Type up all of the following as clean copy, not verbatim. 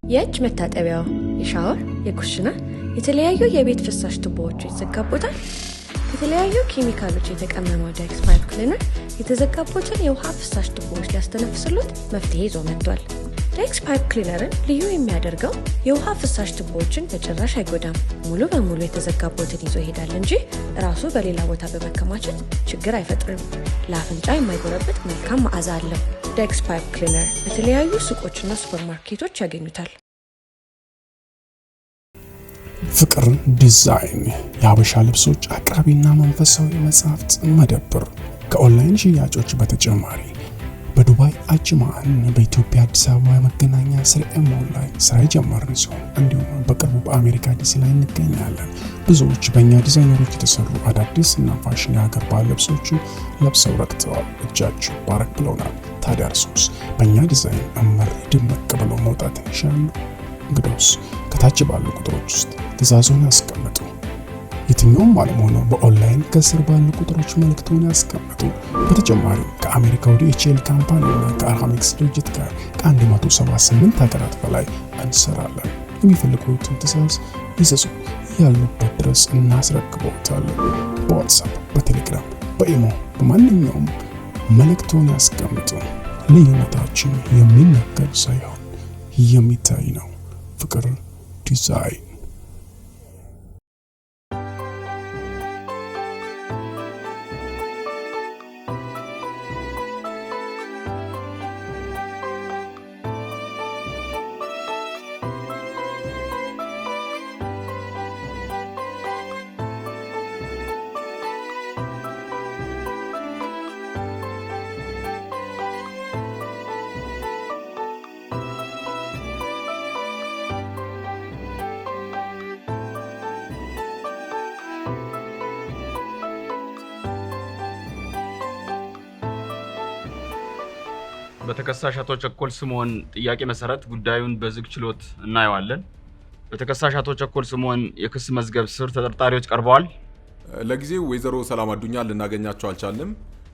የእጅ መታጠቢያው፣ የሻወር፣ የኩሽና የተለያዩ የቤት ፍሳሽ ቱቦዎች ይዘጋቦታል። የተለያዩ ኬሚካሎች የተቀመመው ዳይክስ ፓይፕ ክሊነር የተዘጋቦትን የውሃ ፍሳሽ ቱቦዎች ሊያስተነፍስሎት መፍትሄ ይዞ መጥቷል። ዳይክስ ፓይፕ ክሊነርን ልዩ የሚያደርገው የውሃ ፍሳሽ ቱቦዎችን በጭራሽ አይጎዳም። ሙሉ በሙሉ የተዘጋቦትን ይዞ ይሄዳል እንጂ ራሱ በሌላ ቦታ በመከማቸት ችግር አይፈጥርም። ለአፍንጫ የማይጎረብጥ መልካም መዓዛ አለው። ዳይክስ ፓይፕ ክሊነር በተለያዩ ሱቆችና ሱፐርማርኬቶች ያገኙታል። ፍቅር ዲዛይን የሀበሻ ልብሶች አቅራቢና መንፈሳዊ መጽሐፍት መደብር ከኦንላይን ሽያጮች በተጨማሪ በዱባይ አጅማን በኢትዮጵያ አዲስ አበባ መገናኛ ስርኤም ላይ ስራ የጀመርን ሲሆን እንዲሁም በቅርቡ በአሜሪካ ዲሲ ላይ እንገኛለን። ብዙዎች በእኛ ዲዛይነሮች የተሰሩ አዳዲስ እና ፋሽን የሀገር ባህል ልብሶችን ለብሰው ረክተዋል። እጃችሁ ባረክ ብለውናል። ታዲያ እርሶስ በእኛ ዲዛይን እምር ድምቅ ብለው መውጣት ይሻሉ? እንግዲያውስ ከታች ባሉ ቁጥሮች ውስጥ ትዕዛዙን ያስቀምጡ። የትኛውም ዓለም ሆነው በኦንላይን ከስር ባሉ ቁጥሮች መልእክቱን ያስቀምጡ። በተጨማሪ ከአሜሪካ ወደ ኤችኤል ካምፓኒና ከአርሃሜክስ ድርጅት ጋር ከ178 ሀገራት በላይ እንሰራለን። የሚፈልጉትን ትዕዛዝ ይዘዙ፣ ያሉበት ድረስ እናስረክበዎታለን። በዋትስአፕ፣ በቴሌግራም፣ በኢሞ በማንኛውም መልእክቱን ያስቀምጡ። ልዩነታችን የሚነገር ሳይሆን የሚታይ ነው። ፍቅር ዲዛይን። በተከሳሽ አቶ ቸኮል ስምኦን ጥያቄ መሰረት ጉዳዩን በዝግ ችሎት እናየዋለን። በተከሳሽ አቶ ቸኮል ስምኦን የክስ መዝገብ ስር ተጠርጣሪዎች ቀርበዋል። ለጊዜው ወይዘሮ ሰላም አዱኛ ልናገኛቸው አልቻልንም።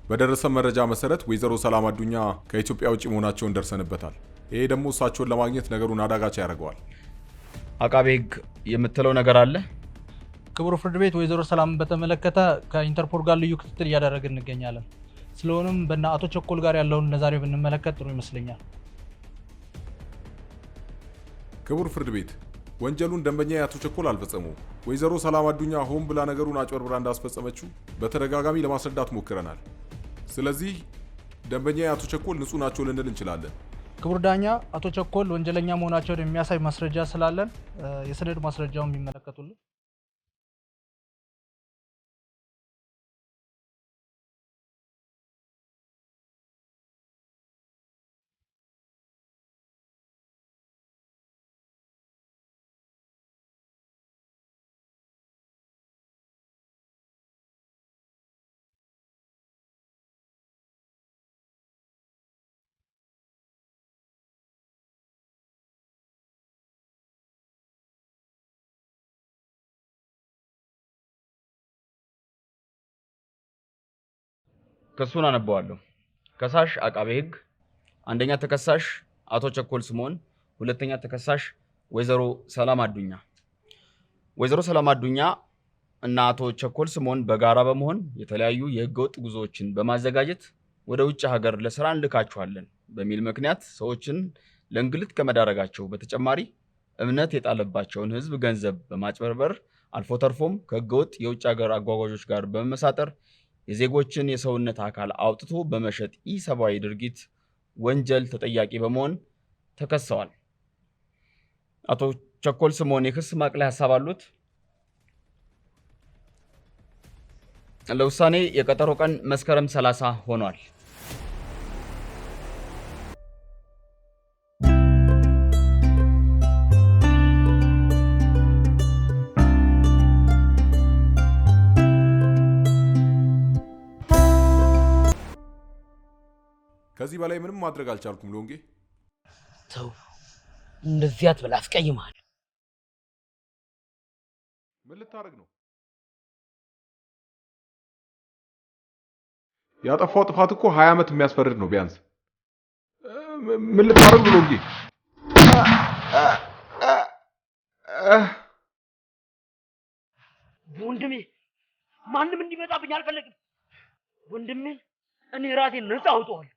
በደረሰ መረጃ መሰረት ወይዘሮ ሰላም አዱኛ ከኢትዮጵያ ውጪ መሆናቸውን ደርሰንበታል። ይሄ ደግሞ እሳቸውን ለማግኘት ነገሩን አዳጋች ያደርገዋል። አቃቤ ሕግ የምትለው ነገር አለ? ክቡር ፍርድ ቤት ወይዘሮ ሰላም በተመለከተ ከኢንተርፖል ጋር ልዩ ክትትል እያደረግን እንገኛለን። ስለሆነም በእነ አቶ ቸኮል ጋር ያለውን ለዛሬ ብንመለከት ጥሩ ይመስለኛል። ክቡር ፍርድ ቤት ወንጀሉን ደንበኛ አቶ ቸኮል አልፈጸሙም። ወይዘሮ ሰላም አዱኛ ሆን ብላ ነገሩን አጭበርብራ እንዳስፈጸመችው በተደጋጋሚ ለማስረዳት ሞክረናል። ስለዚህ ደንበኛ አቶ ቸኮል ንጹህ ናቸው ልንል እንችላለን። ክቡር ዳኛ አቶ ቸኮል ወንጀለኛ መሆናቸውን የሚያሳይ ማስረጃ ስላለን የሰነድ ማስረጃውን የሚመለከቱልን። ክሱን አነበዋለሁ። ከሳሽ አቃቤ ሕግ አንደኛ ተከሳሽ አቶ ቸኮል ስምኦን፣ ሁለተኛ ተከሳሽ ወይዘሮ ሰላም አዱኛ። ወይዘሮ ሰላም አዱኛ እና አቶ ቸኮል ስምኦን በጋራ በመሆን የተለያዩ የህገወጥ ጉዞዎችን በማዘጋጀት ወደ ውጭ ሀገር ለስራ እንልካቸዋለን በሚል ምክንያት ሰዎችን ለእንግልት ከመዳረጋቸው በተጨማሪ እምነት የጣለባቸውን ህዝብ ገንዘብ በማጭበርበር አልፎ ተርፎም ከህገወጥ የውጭ ሀገር አጓጓዦች ጋር በመመሳጠር የዜጎችን የሰውነት አካል አውጥቶ በመሸጥ ኢሰብአዊ ድርጊት ወንጀል ተጠያቂ በመሆን ተከሰዋል። አቶ ቸኮል ስምኦን የክስ ማቅለያ ሐሳብ አሉት? ለውሳኔ የቀጠሮ ቀን መስከረም 30 ሆኗል። ከዚህ በላይ ምንም ማድረግ አልቻልኩም ሎንጌ። ተው እንደዚህ አትበል፣ አስቀይመሃል። ምን ልታረግ ነው? ያጠፋው ጥፋት እኮ 20 ዓመት የሚያስፈርድ ነው ቢያንስ። ምን ልታረግ ነው ሎንጌ? ማንም እንዲመጣብኝ አልፈልግም። ወንድሜን እኔ ራሴን ነፃ አውጣዋለሁ።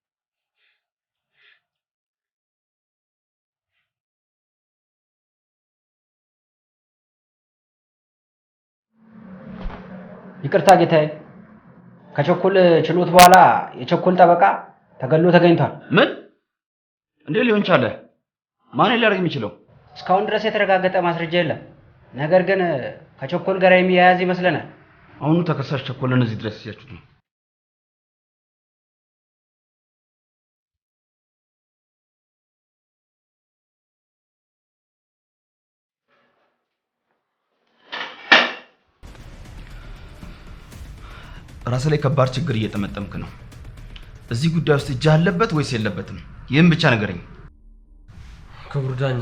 ይቅርታ ጌታዬ፣ ከቸኮል ችሎት በኋላ የቸኮል ጠበቃ ተገሎ ተገኝቷል። ምን? እንዴ ሊሆን ቻለ? ማን ሊያደርግ የሚችለው? እስካሁን ድረስ የተረጋገጠ ማስረጃ የለም። ነገር ግን ከቸኮል ጋር የሚያያዝ ይመስለናል። አሁኑ ተከሳሽ ቸኮልን እዚህ ድረስ ያችሁት ነው? ራስ ላይ ከባድ ችግር እየተመጠምክ ነው። እዚህ ጉዳይ ውስጥ እጅ አለበት ወይስ የለበትም? ይህን ብቻ ንገረኝ። ክቡር ዳኛ፣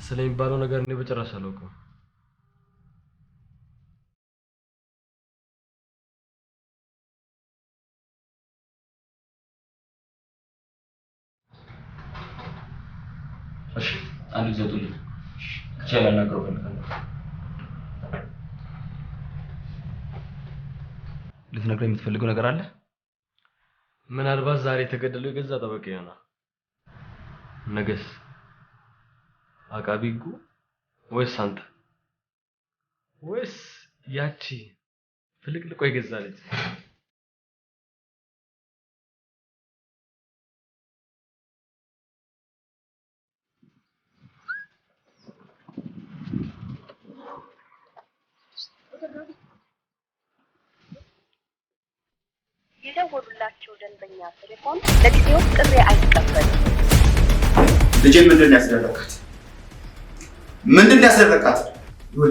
ስለሚባለው ነገር እኔ በጭራሽ አላውቅም። እሺ፣ አንድ ጊዜ ውጡልኝ። ብቻ ላናግረው ፈልጋለሁ። ልትነግረኝ የምትፈልገው ነገር አለ? ምናልባት ዛሬ የተገደለው የገዛ ጠበቃ ይሆናል። ነገስ አቃቢ ሕጉ ወይስ አንተ ወይስ ያቺ ፍልቅልቆ የገዛ ልጅ? የደወሉላቸው ደንበኛ ቴሌፎን ለጊዜው ጥሪ አይቀበልም። ልጄ ምንድን ነው ያስደረጋት? ምንድን ነው ያስደረጋት?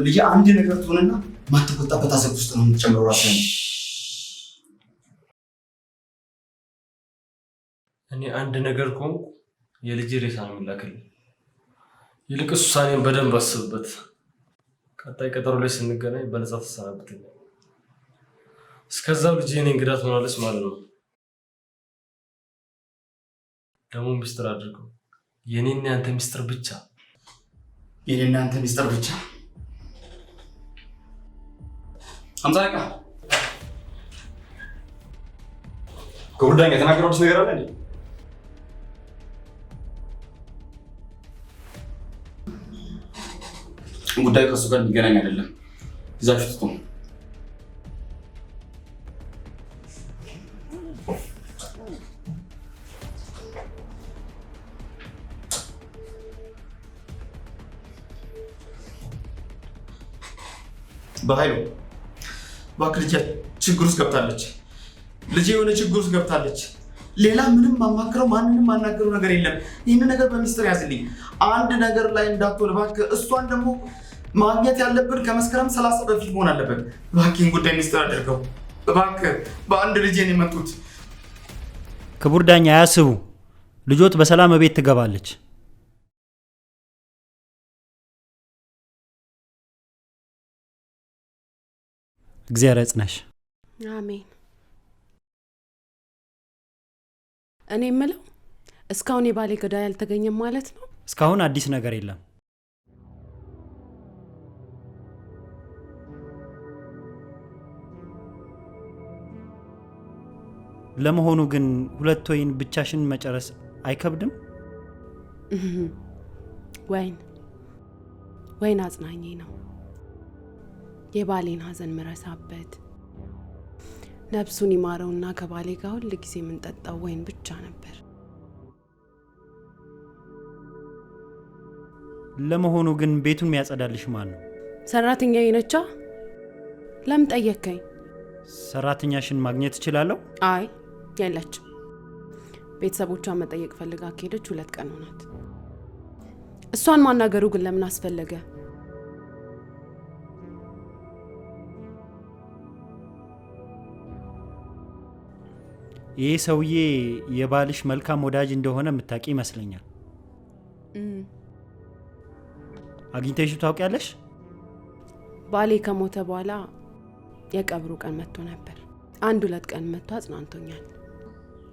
ልጄ አንድ ነገር ትሆንና ማትቆጣበት አሰብ ውስጥ ነው የምትጨምረው ራስህን። እኔ አንድ ነገር ቆንኩ የልጄ ሬሳ ነው የሚላክልኝ። ይልቅስ ውሳኔን በደንብ አስብበት። ቀጣይ ቀጠሮ ላይ ስንገናኝ በነፃ ተሰናብተኛል። እስከዛው ልጄ እኔ እንግዳ ትሆናለች ማለት ነው። ደግሞ ሚስጥር አድርገው። የኔና ያንተ ሚስጥር ብቻ። የኔና ያንተ ሚስጥር ብቻ። አምሳለቃ ክቡር ዳኛ የተናገረው ነገር አለ እንዴ? ጉዳዩ ከእሱ ጋር የሚገናኝ አይደለም። ይዛችሁ ትቶ በኃይሉ እባክህ ልጄ ችግር ውስጥ ገብታለች። ልጄ የሆነ ችግር ውስጥ ገብታለች። ሌላ ምንም ማማክረው ማንንም ማናገረው ነገር የለም። ይህንን ነገር በሚስጥር ያዝልኝ። አንድ ነገር ላይ እንዳትሆን እባክህ። እሷን ደግሞ ማግኘት ያለብን ከመስከረም 30 በፊት መሆን አለበት። እባክህን ጉዳይ ሚስጥር አድርገው እባክህ። በአንድ ልጄ ነው የመጡት። ክቡር ዳኛ አያስቡ፣ ልጆት በሰላም ቤት ትገባለች። እግዚአብሔር ያጽናሽ። አሜን። እኔ የምለው እስካሁን የባሌ ገዳይ አልተገኘም ማለት ነው? እስካሁን አዲስ ነገር የለም። ለመሆኑ ግን ሁለት ወይን ብቻሽን መጨረስ አይከብድም? ወይን አጽናኝ ነው። የባሌን ሀዘን ምረሳበት፣ ነፍሱን ይማረውና ከባሌ ጋር ሁል ጊዜ የምንጠጣው ወይን ብቻ ነበር። ለመሆኑ ግን ቤቱን የሚያጸዳልሽ ማን ነው? ሰራተኛዬ ነቻ። ለምን ጠየከኝ? ሰራተኛሽን ማግኘት እችላለሁ? አይ የለችም። ቤተሰቦቿን መጠየቅ ፈልጋ ከሄደች 2 ቀን ሆናት። እሷን ማናገሩ ግን ለምን አስፈለገ? ይህ ሰውዬ የባልሽ መልካም ወዳጅ እንደሆነ የምታውቂ ይመስለኛል። አግኝተሽው ታውቂያለሽ? ባሌ ከሞተ በኋላ የቀብሩ ቀን መጥቶ ነበር። 1-2 ቀን መጥቶ አጽናንቶኛል።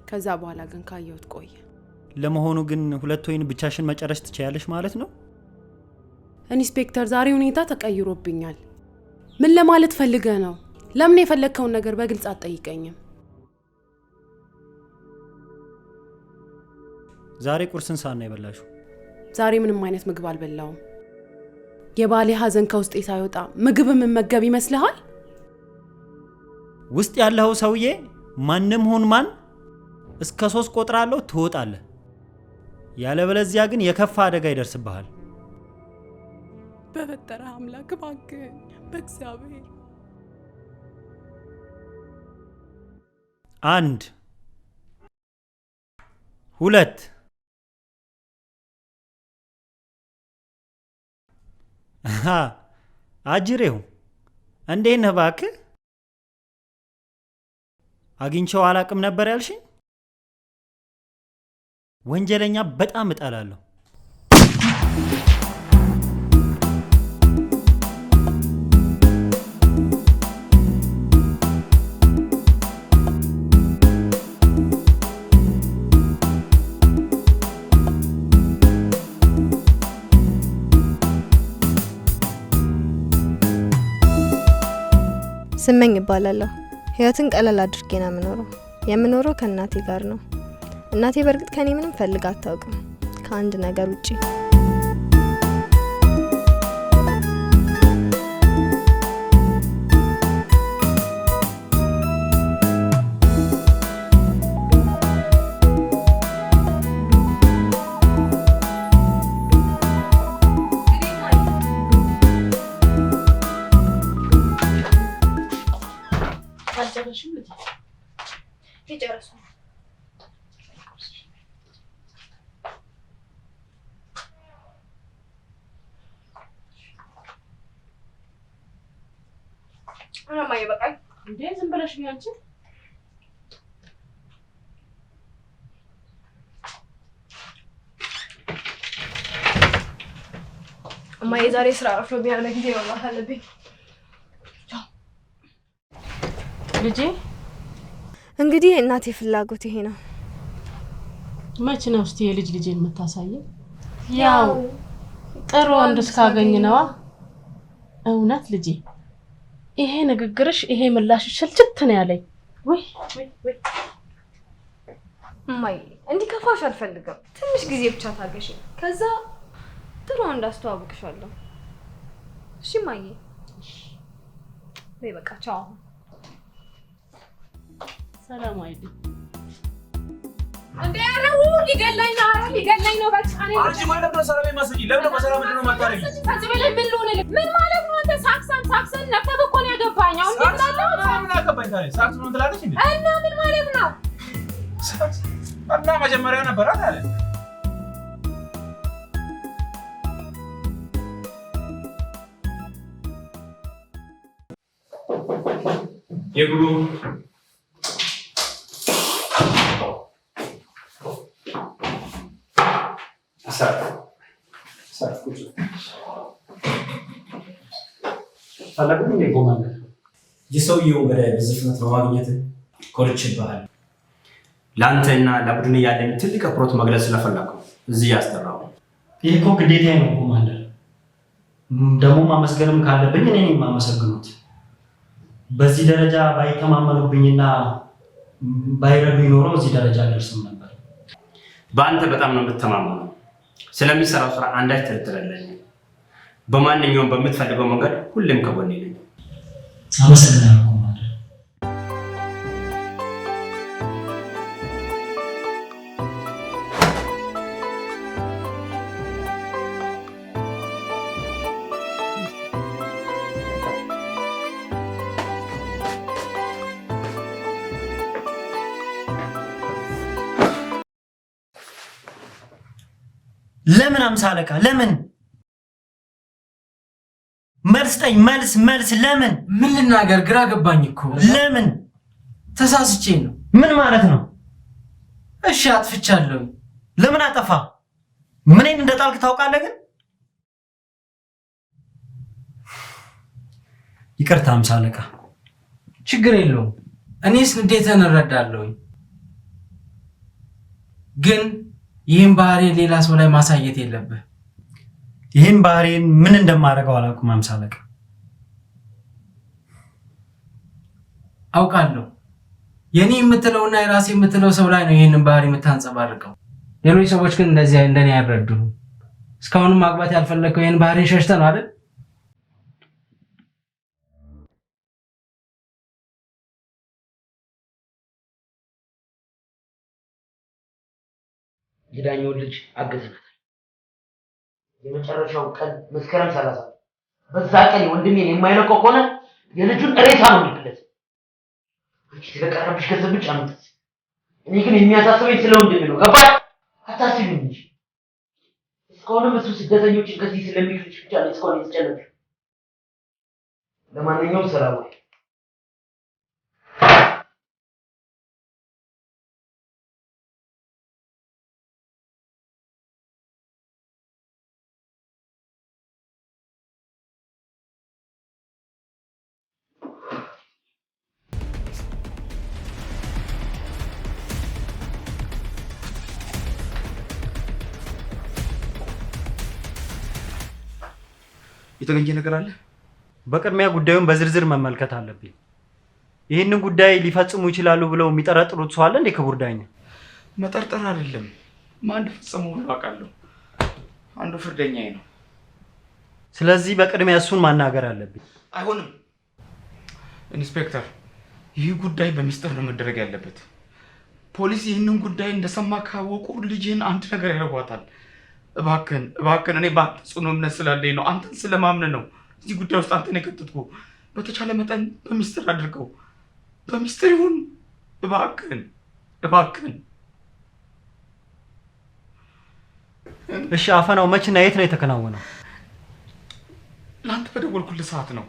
ከዛ በኋላ ግን ካየሁት ቆየ። ለመሆኑ ግን 2 ወይን ብቻሽን መጨረስ ትችያለሽ ማለት ነው? ኢንስፔክተር፣ ዛሬ ሁኔታ ተቀይሮብኛል። ምን ለማለት ፈልገህ ነው? ለምን የፈለግከውን ነገር በግልጽ አትጠይቀኝም? ዛሬ ቁርስን ሳና የበላሽው? ዛሬ ምንም አይነት ምግብ አልበላውም። የባሌ ሀዘን ከውስጤ ሳይወጣ ምግብ መመገብ ይመስልሃል? ውስጥ ያለው ሰውዬ ማንም ሆን ማን እስከ 3 ቆጥራለሁ ትወጣለህ። ያለበለዚያ ግን የከፋ አደጋ ይደርስብሃል። በፈጠረ አምላክ እባክህ በእግዚአብሔር 1 2 አጅሬው እንዴት ነህ እባክህ? አግኝቼው አላቅም ነበር ያልሽኝ? ወንጀለኛ በጣም እጠላለሁ። ስመኝ እባላለሁ። ህይወትን ቀለል አድርጌ ነው የምኖረው ከእናቴ ጋር ነው። እናቴ በርግጥ ከኔ ምንም ፈልጋ አታውቅም ከአንድ ነገር ውጪ። ማየ በቃኝ እንዴ ዝም ብለሽ ቢያንቺ ማየ ዛሬ ስራ አፍሮ ቢያለ ጊዜ መብላት አለብኝ። ልጄ እንግዲህ እናቴ ፍላጎት ይሄ ነው። መች ነው እስቲ የልጅ ልጄን የምታሳየው? ያው ጥሩ ወንድ እስካገኝ ነዋ። እውነት ልጄ ይሄ ንግግርሽ ይሄ ምላሽሽ ስልችት ነው ያለኝ። ወይ ማይ እንዲከፋሽ አልፈልግም። ትንሽ ጊዜ ብቻ ታገሺ። ከዛ ጥሩ እንዳስተዋውቅሻለሁ። እሺ ማይ በይ በቃ ቻው። ሰላም አይደል እንዴ አረው ሊገላኝ ነው በቃ እኔ አንቺ ማለት ነው ሰላም ማሰጂ ለምን በሰላም ምንድነው ማታረጊ? ከዚህ በላይ ምን ልሆን ምን ማለት ነው? አንተ ሳክሰን ነፍተህ እኮ ነው ያገባኝ። አሁን ምን ትላለህ? ምን አገባኝ ታዲያ? ሳክስ ነው ትላለች እንዴ? እና ምን ማለት ነው? ሳክስ እና መጀመሪያ ነበር አይደል? የጉሩ ታላቁን የቆማለ የሰውየው ገዳይ በዚህ ፍጥነት በማግኘት ኮርችብሃል። ላንተና ለቡድን ያለኝ ትልቅ አክብሮት መግለጽ ስለፈለኩ እዚህ ያስጠራው። ይሄ እኮ ግዴታዬ ነው ኮማንደር። ደግሞ ማመስገንም ካለብኝ እኔ ነኝ የማመሰግኑት። በዚህ ደረጃ ባይተማመኑብኝና ባይረዱኝ ኖሮ እዚህ ደረጃ አልደርስም ነበር። በአንተ በጣም ነው የምተማመነው። ስለሚሰራው ስራ አንዳች ጥርጥር የለኝም። በማንኛውም በምትፈልገው መንገድ ሁሌም ከጎኔ ነኝ። አመሰግናለሁ ኮማንደር። ለምን 50 አለቃ ለምን? መልስ ጠኝ መልስ ለምን? ምን ልናገር ግራ ገባኝ እኮ። ለምን? ተሳስቼ ነው። ምን ማለት ነው? እሺ አጥፍቻለሁ። ለምን አጠፋ? ምንን እንደጣልክ ታውቃለህ ግን? ይቅርታ 50 አለቃ። ችግር የለውም። እኔስ እንዴትን እረዳለሁ። ግን ይህን ባህሪ ሌላ ሰው ላይ ማሳየት የለብህ። ይህን ባህሪን ምን እንደማደርገው አላውቅም 50 አለቃ። አውቃለሁ። የኔ የምትለውና የራሴ የምትለው ሰው ላይ ነው ይሄንን ባህሪ የምታንጸባርቀው። ሌሎች ሰዎች ግን እንደዚህ እንደኔ አይረዱም። እስካሁንም ማግባት ያልፈለከው ይሄን ባህሪን ሸሽተህ ነው አይደል? የዳኛውን ልጅ አገዝናታል። የመጨረሻው ቀን መስከረም 30 በዛ ቀን ወንድሜን የማይለቀው ከሆነ የልጁን ሬሳ ነው የሚጥለት። አንቺ ስለቀረብሽ ገንዘብ ብቻ ነው። እኔ ግን የሚያሳስበኝ ስለ ወንድሜ ነው። ገባሽ? አታስቢኝ እንጂ እስካሁንም እሱ ስደተኞችን ከዚህ ስለሚክልሽ ብቻ ነው እስካሁን የተጨነቀው። ለማንኛውም ሰላም ወይ የተገኘ ነገር አለ? በቅድሚያ ጉዳዩን በዝርዝር መመልከት አለብኝ። ይህንን ጉዳይ ሊፈጽሙ ይችላሉ ብለው የሚጠረጥሩት ሰው አለ እንዴ? ክቡር ዳኛ፣ መጠርጠር አይደለም ማን እንደፈጸመው አውቃለሁ። አንዱ ፍርደኛዬ ነው። ስለዚህ በቅድሚያ እሱን ማናገር አለብኝ። አይሆንም ኢንስፔክተር፣ ይህ ጉዳይ በሚስጥር ነው መደረግ ያለበት። ፖሊስ ይህንን ጉዳይ እንደሰማ ካወቁ ልጅህን አንድ ነገር ያደርጓታል። እባክህን እኔ በአንተ ጽኑ እምነት ስላለኝ ነው፣ አንተን ስለማምን ነው እዚህ ጉዳይ ውስጥ አንተን የከተትኩ። በተቻለ መጠን በሚስጥር አድርገው፣ በሚስጥር ይሁን። እባክህን። እሺ፣ አፈናው መቼና የት ነው የተከናወነው? ለአንተ በደወልኩልህ ሰዓት ነው።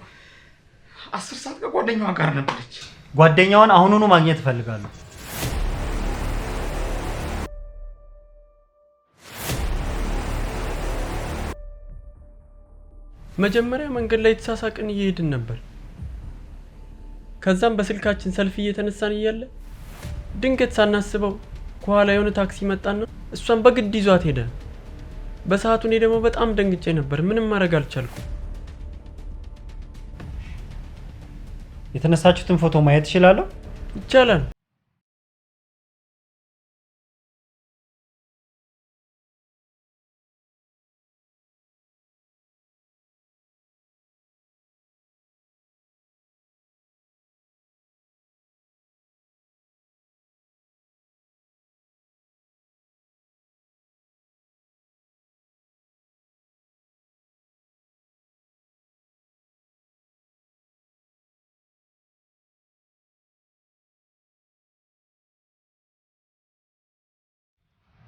10 ሰዓት ከጓደኛዋ ጋር ነበረች። ጓደኛዋን አሁኑኑ ማግኘት እፈልጋለሁ። መጀመሪያ መንገድ ላይ ተሳሳቅን እየሄድን ነበር። ከዛም በስልካችን ሰልፊ እየተነሳን እያለ ድንገት ሳናስበው ከኋላ የሆነ ታክሲ መጣና እሷን በግድ ይዟት ሄደ። በሰዓቱ እኔ ደግሞ በጣም ደንግጬ ነበር። ምንም ማድረግ አልቻልኩም። የተነሳችሁትን ፎቶ ማየት እችላለሁ? ይቻላል።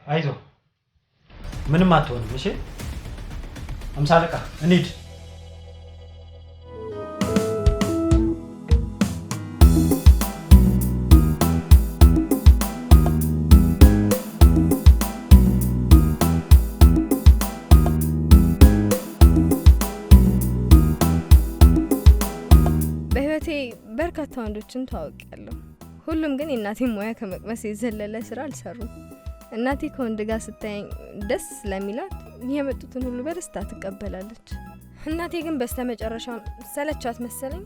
አይዞ ምንም አትሆንም። እሺ 50 አለቃ እንሂድ። በህይወቴ በርካታ ወንዶችን ተዋውቂያለሁ። ሁሉም ግን የእናቴን ሙያ ከመቅመስ የዘለለ ስራ አልሰሩም። እናቴ ከወንድ ጋር ስታየኝ ደስ ስለሚላት የመጡትን ሁሉ በደስታ ትቀበላለች። እናቴ ግን በስተመጨረሻ ሰለቻት መሰለኝ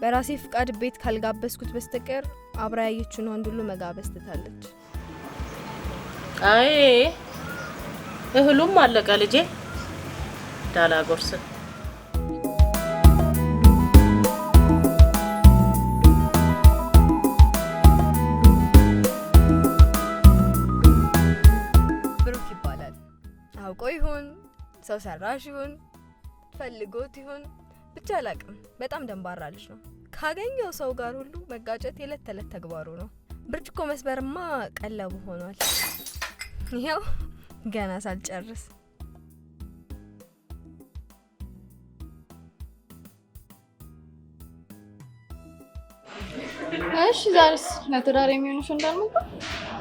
በራሴ ፍቃድ ቤት ካልጋበዝኩት በስተቀር አብራ ያየችውን ወንድ ሁሉ መጋበዝ ትታለች። አይ እህሉም አለቀ ልጄ። ዳላ ጎርስ አውቆ ይሁን ሰው ሰራሽ ይሁን ፈልጎት ይሁን ብቻ አላቅም። በጣም ደንባራ ልጅ ነው። ካገኘው ሰው ጋር ሁሉ መጋጨት የለት ተለት ተግባሩ ነው። ብርጭቆ መስበርማ ቀለቡ ሆኗል። ይሄው ገና ሳልጨርስ እሺ ዛሬስ ለትዳር የሚሆንሽ እንዳልመጣ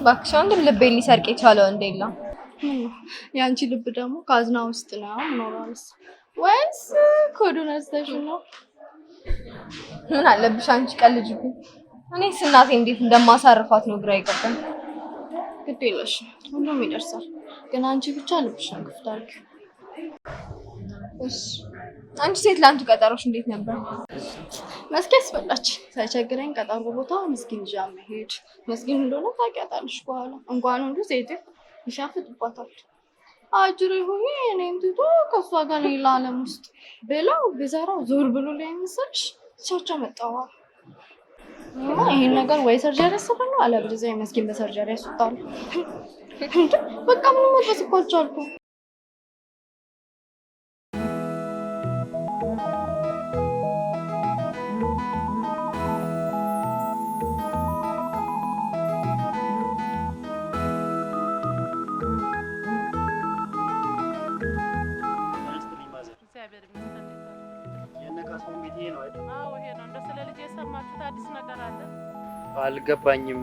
ባክሽ። አንድም ልቤን ሊሰርቅ የቻለው እንደሌላ ያንቺ ልብ ደግሞ ካዝና ውስጥ ነው ኖራልስ ወይስ ኮዱን አስተሽ ነው? ምን አለብሽ አንቺ ቀልጅብኝ። እኔስ እናቴ እንዴት እንደማሳርፋት ነው ግራ ይገባኝ። ግድ የለሽም ሁሉም ይደርሳል። ግን አንቺ ብቻ ልብሽን ክፍት አድርጊ። እሺ አንቺ ሴት ላንቱ ቀጠሮሽ እንዴት ነበር? መስጊድ አስፈላች ሳይቸግረኝ ቀጠሮ ቦታ መስጊድ ይዣ መሄድ መስጊድ እንደሆነ ታውቂያታለሽ። በኋላ እንኳን ሁሉ ሴት ይሻፍጥባታል። አጅሬ ሆኜ እኔም ትቶ ከሷ ጋር ሌላ ዓለም ውስጥ ብላው ብዘራው ዞር ብሎ ላይ መሰልሽ ቻቻ መጣዋ። ይሄን ነገር ወይ ሰርጀሪ ያሰራሉ አለበለዚያ መስጊድ በሰርጀሪ ያስወጣሉ። በቃ ምንም መጥበስ እኮ አልቻልኩም። አልገባኝም።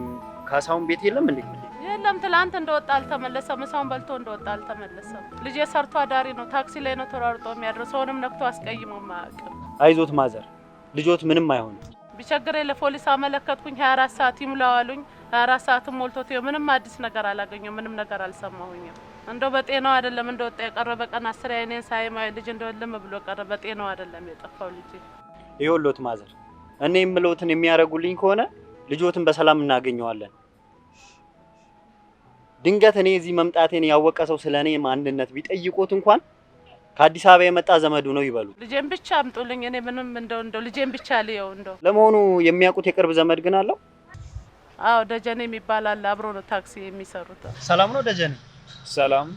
ካሳውን ቤት የለም እንዴ? የለም፣ ትላንት እንደወጣ አልተመለሰም። ምሳውን በልቶ እንደወጣ አልተመለሰም። ልጄ ሰርቶ አዳሪ ነው። ታክሲ ላይ ነው ተሯርጦ የሚያድረው። ሰውንም ነክቶ አስቀይሞ ማያውቅም። አይዞት ማዘር፣ ልጆት ምንም አይሆንም። ቢቸግረኝ ለፖሊስ አመለከትኩኝ። 24 ሰዓት ይሙላው አሉኝ። 24 ሰዓትም ሞልቶት ምንም አዲስ ነገር አላገኘሁም። ምንም ነገር አልሰማሁኝም። እንደው በጤናው አይደለም እንደወጣ የቀረበ ቀን 10 አይኔን ሳይማይ ልጅ እንደወለም ብሎ ቀረ። በጤናው አይደለም የጠፋው ልጅ። ይኸውልዎት ማዘር፣ እኔ የምለውትን የሚያደርጉልኝ ከሆነ ልጆትን በሰላም እናገኘዋለን። ድንገት እኔ እዚህ መምጣቴን ያወቀ ሰው ስለኔ ማንነት ቢጠይቁት እንኳን ከአዲስ አበባ የመጣ ዘመዱ ነው ይበሉ። ልጄን ብቻ አምጡልኝ። እኔ ምንም እንደው ልጄን ብቻ ልየው። እንደው ለመሆኑ የሚያውቁት የቅርብ ዘመድ ግን አለው? አዎ ደጀኔ የሚባል አለ። አብሮ ነው ታክሲ የሚሰሩት። ሰላም ነው ደጀኔ? ሰላም።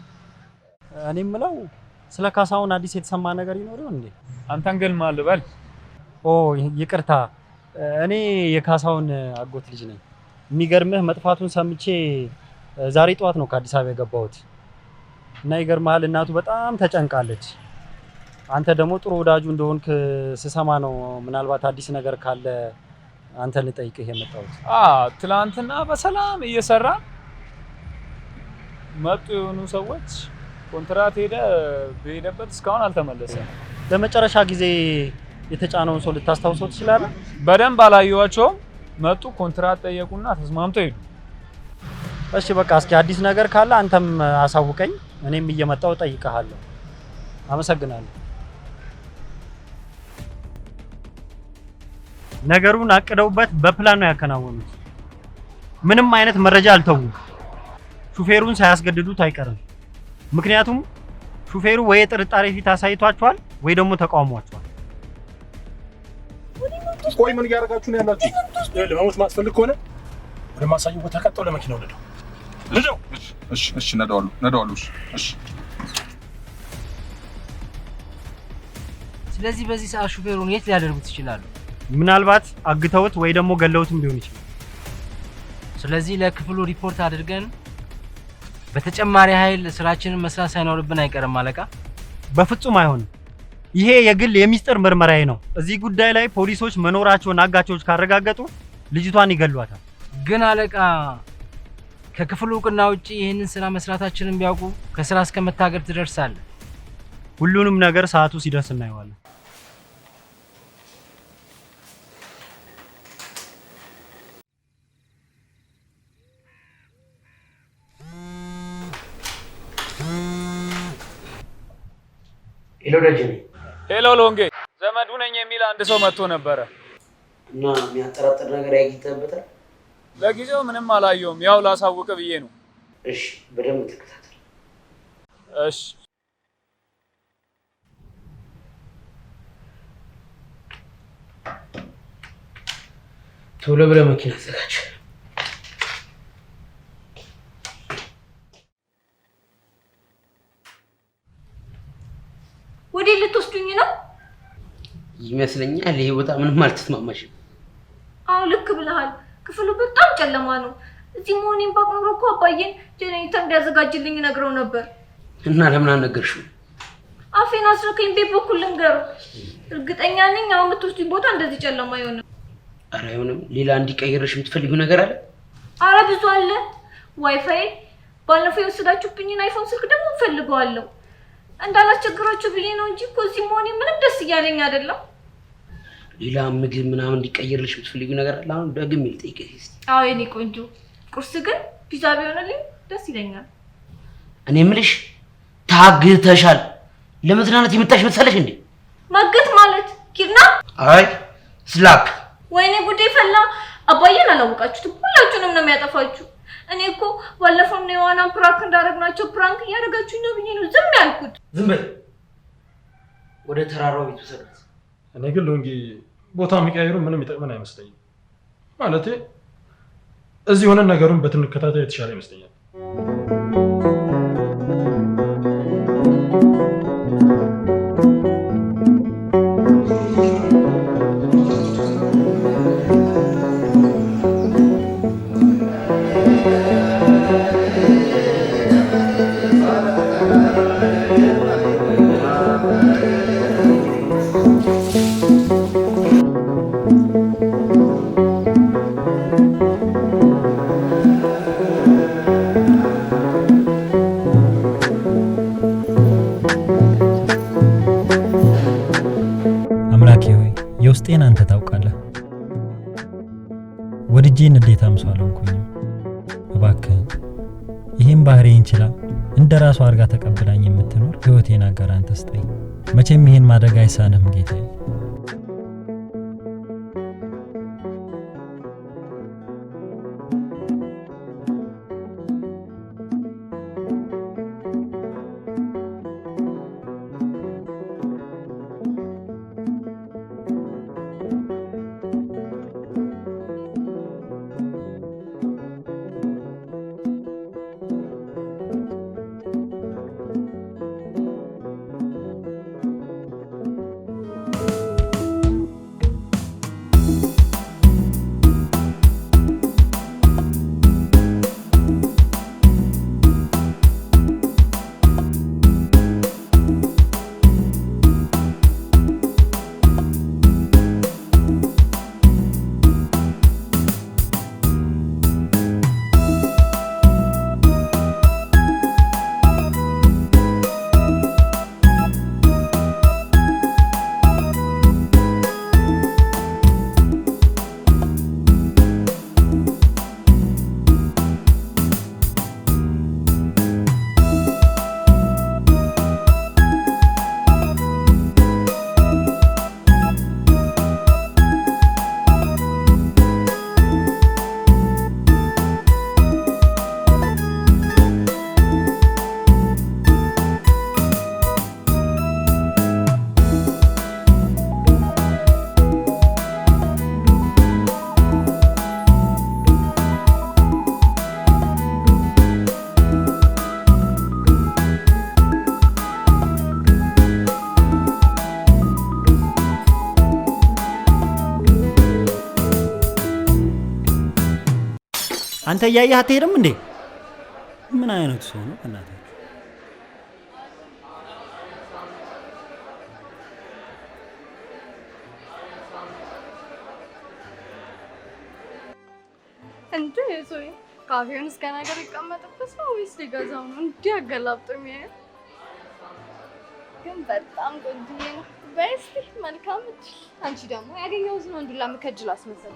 እኔ የምለው ስለ ካሳውን አዲስ የተሰማ ነገር ይኖር ይሆን እንዴ? አንተን ግን ማን ልበል? ኦ ይቅርታ፣ እኔ የካሳውን አጎት ልጅ ነኝ። የሚገርምህ መጥፋቱን ሰምቼ ዛሬ ጠዋት ነው ከአዲስ አበባ የገባሁት እና ይገርምሃል እናቱ በጣም ተጨንቃለች። አንተ ደግሞ ጥሩ ወዳጁ እንደሆንክ ስሰማ ነው ምናልባት አዲስ ነገር ካለ አንተ ልጠይቅህ የመጣሁት። ትላንትና በሰላም እየሰራ መጡ የሆኑ ሰዎች ኮንትራት በሄደበት እስካሁን አልተመለሰም። ለመጨረሻ ጊዜ የተጫነውን ሰው ልታስታውሰው ትችላለህ? በደንብ አላየኋቸውም። መጡ፣ ኮንትራት ጠየቁና ተስማምተው ሄዱ። እሺ በቃ እስኪ አዲስ ነገር ካለ አንተም አሳውቀኝ፣ እኔም እየመጣሁ እጠይቅሃለሁ። አመሰግናለሁ። ነገሩን አቅደውበት በፕላን ነው ያከናወኑት። ምንም አይነት መረጃ አልተውም። ሹፌሩን ሳያስገድዱት አይቀርም። ምክንያቱም ሹፌሩ ወይ ጥርጣሬ ፊት አሳይቷቸዋል ወይ ደግሞ ተቃውሟቸዋል። ቆይ ምን እያደረጋችሁ ነው ያላችሁ? ለመሞት ማስፈልግ ከሆነ ወደ ማሳየው ቦታ ቀጥቶ ለመኪናው ነዳው። እሺ ነዳዋሉ። እሺ ስለዚህ በዚህ ሰዓት ሹፌሩን የት ሊያደርጉት ይችላሉ? ምናልባት አግተውት ወይ ደግሞ ገለውትም ሊሆን ይችላል። ስለዚህ ለክፍሉ ሪፖርት አድርገን በተጨማሪ ኃይል ስራችንን መስራት ሳይኖርብን አይቀርም አለቃ። በፍጹም አይሆንም። ይሄ የግል የሚስጥር ምርመራዬ ነው። እዚህ ጉዳይ ላይ ፖሊሶች መኖራቸውን አጋቾች ካረጋገጡ ልጅቷን ይገሏታል። ግን አለቃ ከክፍሉ እውቅና ውጪ ይህንን ስራ መስራታችንን ቢያውቁ ከስራ እስከመታገድ ትደርሳለህ። ሁሉንም ነገር ሰዓቱ ሲደርስ እናየዋለን። ሄሎ ደጀኔ። ሄሎ ሎንጌ። ዘመዱ ነኝ የሚል አንድ ሰው መጥቶ ነበረ እና የሚያጠራጥር ነገር ያግኝተህበታል? ለጊዜው ምንም አላየውም። ያው ላሳውቅ ብዬ ነው። እሺ በደንብ ተከታተል። እሺ ቶሎ ብለህ መኪና አዘጋጅ። ወዴ ልትወስዱኝ ነው? ይመስለኛል ይሄ ቦታ ምንም አልተስማማሽም። አዎ ልክ ብለሃል። ክፍሉ በጣም ጨለማ ነው። እዚህ መሆኔን ባውቅ ኖሮ እኮ አባዬን ጀነሬተር እንዲያዘጋጅልኝ ነግረው ነበር። እና ለምን አልነገርሽው? አፌን አስረከኝ። ቤት በኩል ልንገረው። እርግጠኛ ነኝ አሁን የምትወስዱኝ ቦታ እንደዚህ ጨለማ አይሆንም። ኧረ አይሆንም። ሌላ እንዲቀይርሽ የምትፈልጊው ነገር አለ? ኧረ ብዙ አለ። ዋይፋይ፣ ባለፈው የወሰዳችሁብኝን አይፎን ስልክ ደግሞ እፈልገዋለሁ። እንዳላስቸግራችሁ ብዬ ነው እንጂ እኮ እዚህ መሆኔ ምንም ደስ እያለኝ አይደለም። ሌላ ምግብ ምናምን እንዲቀየርልሽ የምትፈልጊው ነገር አለ? አሁን ደግሜ ልጠይቅሽ እስኪ። አዎ የኔ ቆንጆ፣ ቁርስ ግን ፒዛ ቢሆንልኝ ደስ ይለኛል። እኔ የምልሽ ታግተሻል። ለመዝናናት የመጣሽ መሰለሽ እንዴ? ማገት ማለት ኪድና? አይ ስላፕ። ወይኔ ጉዴ ፈላ። አባዬን አላወቃችሁትም። ሁላችሁንም ነው የሚያጠፋችሁ። እኔ እኮ ባለፈው ነው የዋና ፕራንክ እንዳደረግናቸው ፕራንክ እያደረጋችሁኝ ነው ብዬ ነው ዝም ያልኩት። ዝም በል። ወደ ተራራው ቤት ወሰዱት። እኔ ግን ሎንጊ ቦታ የሚቀያየሩ ምንም ይጠቅመን አይመስለኝም። ማለቴ እዚህ ሆነን ነገሩን በትንከታተል የተሻለ ይመስለኛል። የውስጤን አንተ ታውቃለህ። ወድጄ እንዴት አምሷል እንኩኝ እባክህ ይሄን ባህሪዬን ችላ እንደራሱ አርጋ ተቀብላኝ የምትኖር ህይወቴን አጋር አንተ ስጠኝ። መቼም ይሄን ማድረግ አይሳንም ጌታዬ። አንተ ያያህ አትሄድም እንዴ? ምን አይነት ሰው ነው እናንተ? እንዴ ሶይ ካፌውን እስከ ነገር ይቀመጥበት ነው ወይስ ሊገዛው ነው? እንዲህ አገላብጦ የሚያየው ግን በጣም ቆንጆ ነው። በስቲ መልካም እድል። አንቺ ደግሞ ያገኘሁት ነው እንዱላ መከጅል አስመሰል።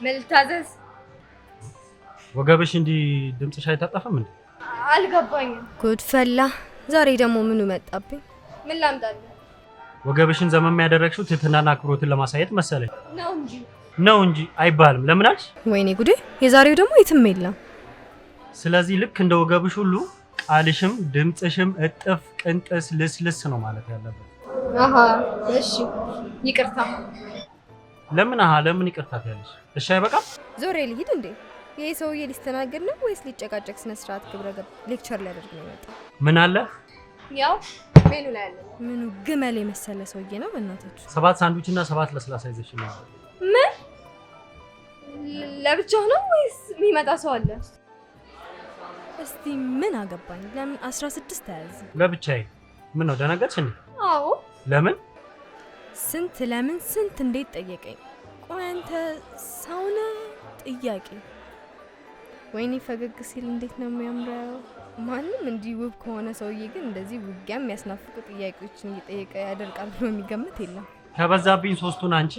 መልታዘዝ ወገብሽ እንዲ ድምጽሽ አይታጠፍም እንዴ? አልገባኝም። ጉድ ፈላ። ዛሬ ደግሞ ምኑ መጣብኝ? ምን ላምጣልህ? ወገብሽን ዘመም ያደረግሽው ትህትናና አክብሮትን ለማሳየት መሰለኝ። ነው እንጂ አይባልም። ለምን አልሽ? ወይኔ ጉዴ! የዛሬው ደግሞ የትም የለም። ስለዚህ ልክ እንደ ወገብሽ ሁሉ ቃልሽም ድምጽሽም እጥፍ ቅንጥስ ልስልስ ነው ማለት ያለበት። አሃ እሺ ይቅርታ። ለምን ይቅርታ ትያለሽ? እሺ አይበቃም? ዞሬ ልሂድ እንዴ? ይሄ ሰውዬ ሊስተናገድ ነው ወይስ ሊጨቃጨቅ ስነ ስርዓት ግብረ ገብ ሌክቸር ሊያደርግ ነው የመጣው? ምን አለ? ያው ሜኑ ላይ አለ። ምኑ ግመል የመሰለ ሰውዬ ነው በእናታችሁ። 7 ሳንድዊች እና 7 ለስላሳ ይዘሽ ነው። ምን ለብቻው ነው ወይስ የሚመጣ ሰው አለ? እስቲ ምን አገባኝ? ለምን 16 ተያዘ? ለብቻዬ። ምን ነው ደነገጥሽ እንዴ? አዎ። ለምን ስንት እንዴት ጠየቀኝ። ቆይ አንተ ሰው ነህ? ጥያቄ። ወይኔ ፈገግ ሲል እንዴት ነው የሚያምረው። ማንም እንዲህ ውብ ከሆነ ሰውዬ ግን እንደዚህ ውጊያ የሚያስናፍቁ ጥያቄዎችን እየጠየቀ ያደርቃል ብሎ የሚገምት የለም። ከበዛብኝ ሶስቱን አንቺ።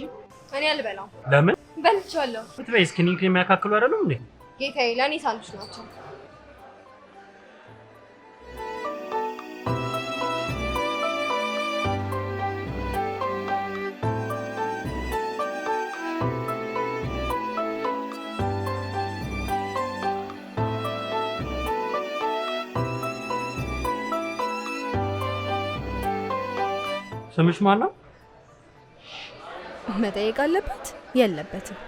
እኔ አልበላው። ለምን? በልቻለሁ። ብትበይ ስኪኒንግ የሚያካክሉ አይደሉም እንዴ? ጌታዬ ለእኔ ሳንዱች ናቸው። ስምሽ ማን ነው? መጠየቅ አለበት የለበትም?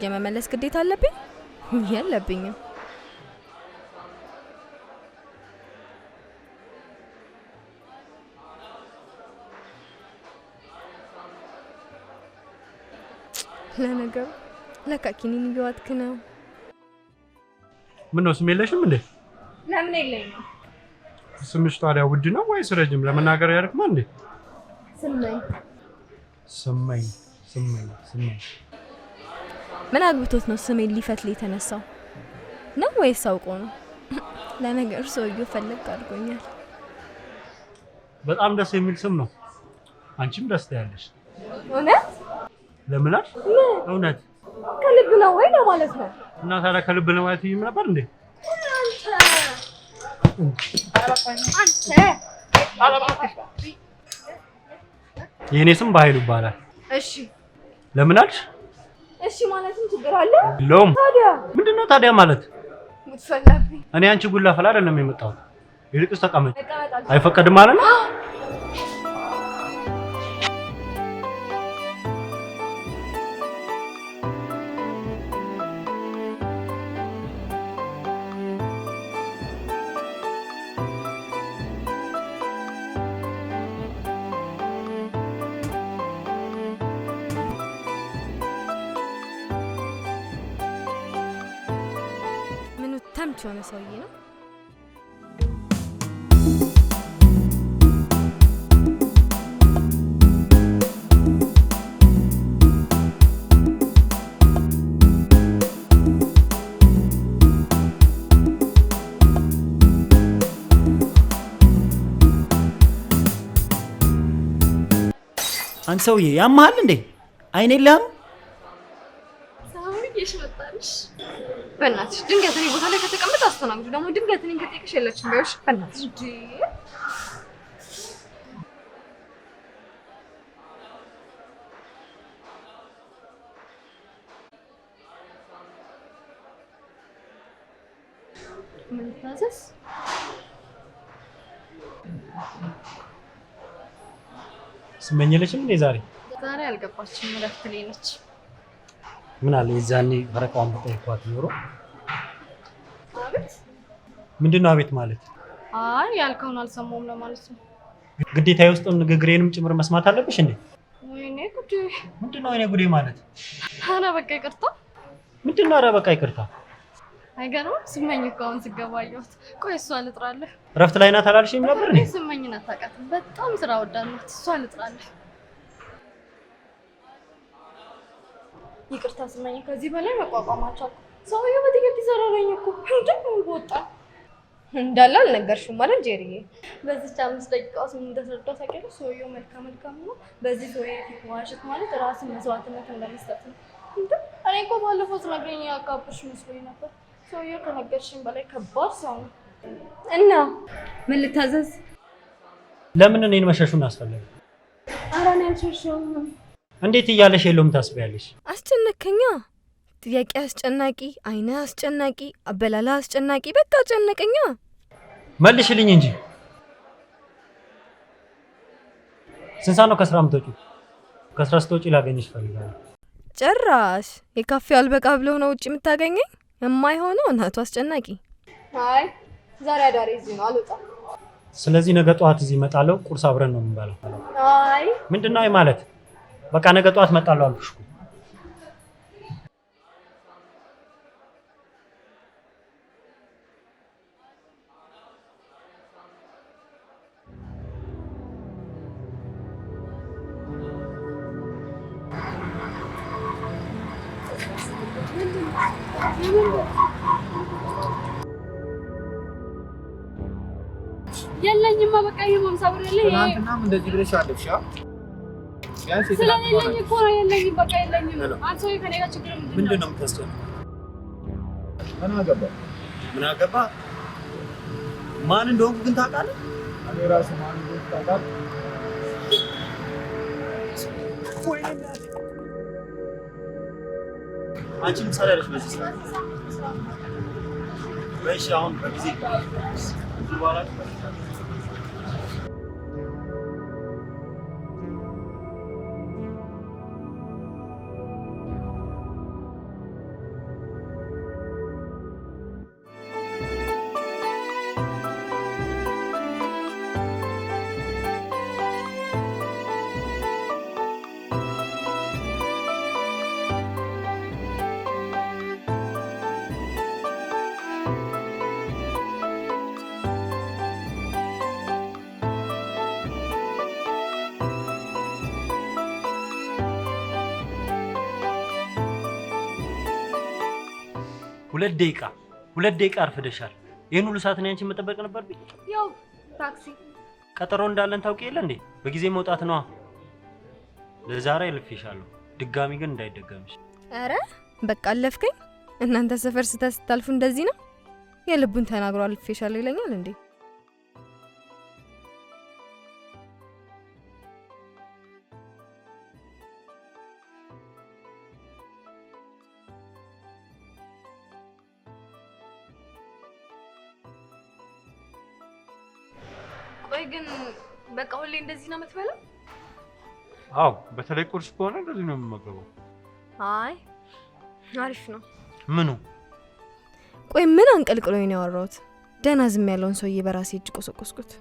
የመመለስ ግዴታ አለብኝ የለብኝም? ለነገሩ ለካ ኪኒን እየዋጥክ ነው። ምን ነው ስም የለሽም እንዴ? ለምን የለኝም? ስምሽ ታዲያ ውድ ነው ወይስ ረጅም? ለመናገር ያደክማል እንዴ? ስመኝ ስመኝ ምን አግብቶት ነው ስሜን ሊፈትል የተነሳው ነው ወይስ አውቆ ነው? ለነገሩ ሰውዬው ፈለግ አድርጎኛል። በጣም ደስ የሚል ስም ነው። አንቺም ደስ ትያለሽ። እውነት? ለምን አልሽ? እውነት ከልብ ነው ወይ ለማለት ነው? እና ታዲያ ከልብ ነው ማለት ይም ነበር እንዴ? የኔ ስም በኃይሉ ይባላል። እሺ ለምን አልሽ? እሺ ማለትም ችግር አለ? የለውም። ታዲያ ምንድነው ታዲያ ማለት? ሙትፈላብኝ እኔ አንቺ ጉላ ፈላ አይደለም የመጣሁት። ይልቅስ ተቀመጭ። አይፈቀድም ማለት ነው? ተምች የሆነ ሰውዬ ነው። አንተ ሰውዬ ያማሃል እንዴ? አይኔ የለህም? ሳውዬሽ መጣልሽ። በእናትሽ ድንገት እኔ ቦታ ላይ ከተቀመጠ አስተናግዱ። ደግሞ ድንገት እኔን ከጠየቅሽ የለችም በይሽ። በእናትሽ እንጂ ምን ታዘዝ? ስመኝልሽም እንዴ ዛሬ አልገባችም። እረፍት ላይ ነች። ምን አለ የዛኔ ፈረቃውን በጠይቋት ኖሮ። አቤት ምንድነው አቤት ማለት? አይ ያልከውን አልሰማሁም ለማለት ነው። ግዴታ የውስጡን ንግግሬንም ጭምር መስማት አለብሽ እንዴ? ወይኔ ጉዴ! ምንድነው ወይኔ ጉዴ ማለት? ኧረ በቃ ይቅርታ። ምንድነው ኧረ በቃ ይቅርታ? አይገርምም? ስመኝ እኮ አሁን ስገባ አየኋት። ቆይ እሷ ልጥራለህ። እረፍት ላይ ናት አላልሽኝም ነበር እንዴ? ስመኝን አታውቃትም። በጣም ስራ ወዳድ ናት። እሷ ልጥራለህ። ይቅርታ ስመኝ፣ ከዚህ በላይ መቋቋም አልቻልኩም። ሰውዬው በትኬት ይዘራረኝ እኮ እንደምን ወጣ እንዳለ አልነገርሽም ማለት ጄሪዬ። በዚህች 5 ደቂቃ ውስጥ ምን እንደተረዳሁ ታውቂያለሽ? ሰውዬው መልካም ነው። በዚህ ሰውዬ ፊት መዋሸት ማለት ራስን መስዋዕትነት እንደመስጠት ነው። እኔ እኮ ባለፈው ስነግረኝ ያጋብሽ መስሎኝ ነበር። ሰውዬው ከነገርሽኝ በላይ ከባድ ሰው ነው። እና ምን ልታዘዝ? ለምን እኔን መሸሹን አስፈለገ? ኧረ እኔ አልሸሸሁም። እንዴት እያለሽ የለውም ታስቢያለሽ? አስጨነከኛ። ጥያቄ አስጨናቂ፣ አይነ አስጨናቂ፣ አበላላ አስጨናቂ። በቃ አጨነቀኛ። መልሽልኝ እንጂ። ስንት ሰዓት ነው ከስራ የምትወጪው? ከስራ ስትወጪ ላገኝሽ እፈልጋለሁ። ጭራሽ የካፌው አልበቃ ብለው ነው ውጭ የምታገኘኝ? የማይሆነው እናቱ አስጨናቂ። አይ ዛሬ አዳሬ እዚህ ነው፣ አልወጣም። ስለዚህ ነገ ጠዋት እዚህ እመጣለሁ። ቁርስ አብረን ነው የምንበላው። አይ ምንድነው አይ ማለት? በቃ ነገ ጠዋት እመጣለሁ አልኩሽ እኮ። የለኝማ በቃ ይሁን ሳብር የለኝ። ትናንትናም እንደዚህ ብለሽ አለሽ። ስለሌለኝ እኮ ነው የለኝም። በቃ የለኝም። አንተ ሰውዬ ከእኔ ጋር ችግር ምንድን ነው የምታስጨንቀው? ምን አገባ? ማን እንደሆንኩ ግን ታውቃለህ? እኔ ራሱ ማን እንደሆንኩ ታውቃለህ? አንቺ ምን ትሰሪያለሽ በዚህ ሰዓት? በእሺ አሁን በጊዜ በኋላ 2 ደቂቃ አርፍደሻል። ይሄን ሁሉ ሰዓት ነው አንቺ መጠበቅ ነበርብኝ? ያው ታክሲ ቀጠሮ እንዳለን ታውቂ የለ እንዴ? በጊዜ መውጣት ነዋ። ለዛሬ ልፍሻለሁ፣ ድጋሚ ግን እንዳይደገምሽ። አረ በቃ አለፍከኝ። እናንተ ሰፈር ስታልፉ እንደዚህ ነው? የልቡን ተናግሮ አልፌሻለሁ ይለኛል እንዴ? ቆይ ግን በቃ ሁሌ እንደዚህ ነው የምትበላው? አዎ፣ በተለይ ቁርስ ከሆነ እንደዚህ ነው የምመገበው። አይ አሪፍ ነው። ምኑ? ቆይ ምን አንቀልቅሎኝ ነው ያወራሁት? ደህና ዝም ያለውን ሰውዬ በራሴ እጅ ቆሰቆስኩት።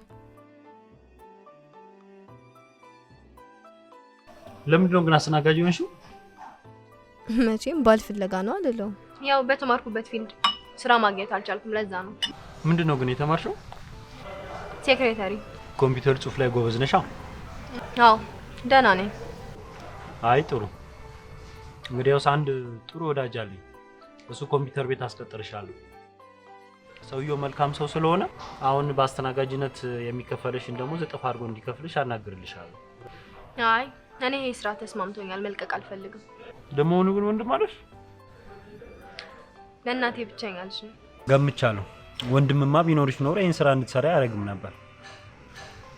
ለምንድን ነው ግን አስተናጋጅ ሆንሽው? መቼም ባል ፍለጋ ነው አይደለም። ያው በተማርኩበት ፊልድ ስራ ማግኘት አልቻልኩም፣ ለዛ ነው። ምንድን ነው ግን የተማርሽው? ሴክሬታሪ። ኮምፒውተር ጽሁፍ ላይ ጎበዝ ነሽ? አዎ ደህና ነኝ። አይ ጥሩ። እንግዲያውስ አንድ ጥሩ ወዳጅ አለኝ። እሱ ኮምፒውተር ቤት አስቀጥርሻለሁ። ሰውየው መልካም ሰው ስለሆነ አሁን በአስተናጋጅነት የሚከፈለሽን ደግሞ እጥፍ አድርጎ እንዲከፍልሽ አናግርልሻለሁ። አይ እኔ ይሄ ስራ ተስማምቶኛል፣ መልቀቅ አልፈልግም። ደሞኑ ግን ወንድም አለሽ? ለእናቴ ብቻኛ ልጅ ነኝ። ገምቻለሁ። ወንድምማ ቢኖርሽ ኖሮ ይሄን ስራ እንድትሰራ ያደርግም ነበር።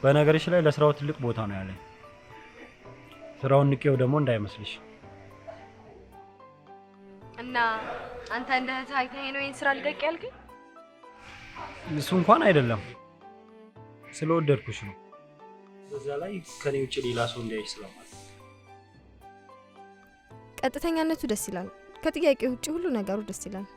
በነገርሽ ላይ ለስራው ትልቅ ቦታ ነው ያለኝ። ስራውን ንቄው ደግሞ እንዳይመስልሽ። እና አንተ እንደ እህትህ አይተኸኝ ነው ይሄን ስራ ልቀቅ ያልከኝ? እሱ እንኳን አይደለም፣ ስለወደድኩሽ ነው። በዛ ላይ ከኔ ውጭ ሌላ ሰው እንዳይሽ ስለማለት። ቀጥተኛነቱ ደስ ይላል። ከጥያቄው ውጭ ሁሉ ነገሩ ደስ ይላል።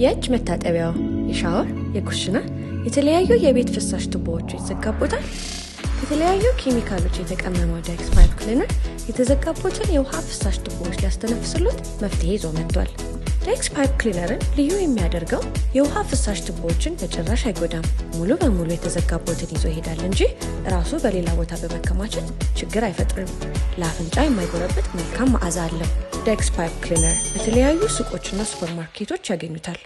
የእጅ መታጠቢያው፣ የሻወር፣ የኩሽና የተለያዩ የቤት ፍሳሽ ቱቦዎች ይዘጋቦታል። የተለያዩ ኬሚካሎች የተቀመመው ዳይክስ ፓይፕ ክሊነር የተዘጋቦትን የውሃ ፍሳሽ ቱቦዎች ሊያስተነፍስሎት መፍትሄ ይዞ መጥቷል። ዳይክስ ፓይፕ ክሊነርን ልዩ የሚያደርገው የውሃ ፍሳሽ ቱቦዎችን በጭራሽ አይጎዳም። ሙሉ በሙሉ የተዘጋቦትን ይዞ ይሄዳል እንጂ ራሱ በሌላ ቦታ በመከማቸት ችግር አይፈጥርም። ለአፍንጫ የማይጎረብጥ መልካም መዓዛ አለው። ዳይክስ ፓይፕ ክሊነር በተለያዩ ሱቆችና ሱፐርማርኬቶች ያገኙታል።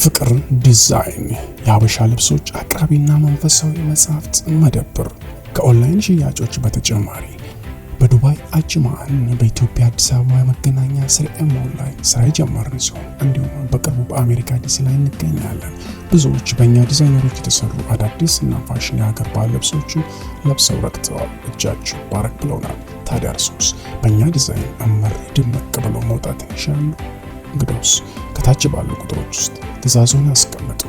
ፍቅር ዲዛይን የሀበሻ ልብሶች አቅራቢና መንፈሳዊ መጽሐፍት መደብር ከኦንላይን ሽያጮች በተጨማሪ በዱባይ አጅማን በኢትዮጵያ አዲስ አበባ መገናኛ ስርኤም ላይ ስራ የጀመርን ሲሆን እንዲሁም በቅርቡ በአሜሪካ ዲሲ ላይ እንገኛለን። ብዙዎች በእኛ ዲዛይነሮች የተሰሩ አዳዲስ እና ፋሽን የሀገር ባህል ልብሶችን ለብሰው ረክተዋል። እጃችሁ ባረክ ብለውናል። ታዲያ እርሶስ በእኛ ዲዛይን እምር ድምቅ ብለው መውጣት ይሻሉ? እንግዲያውስ ከታች ባሉ ቁጥሮች ውስጥ ትዕዛዙን ያስቀምጡ።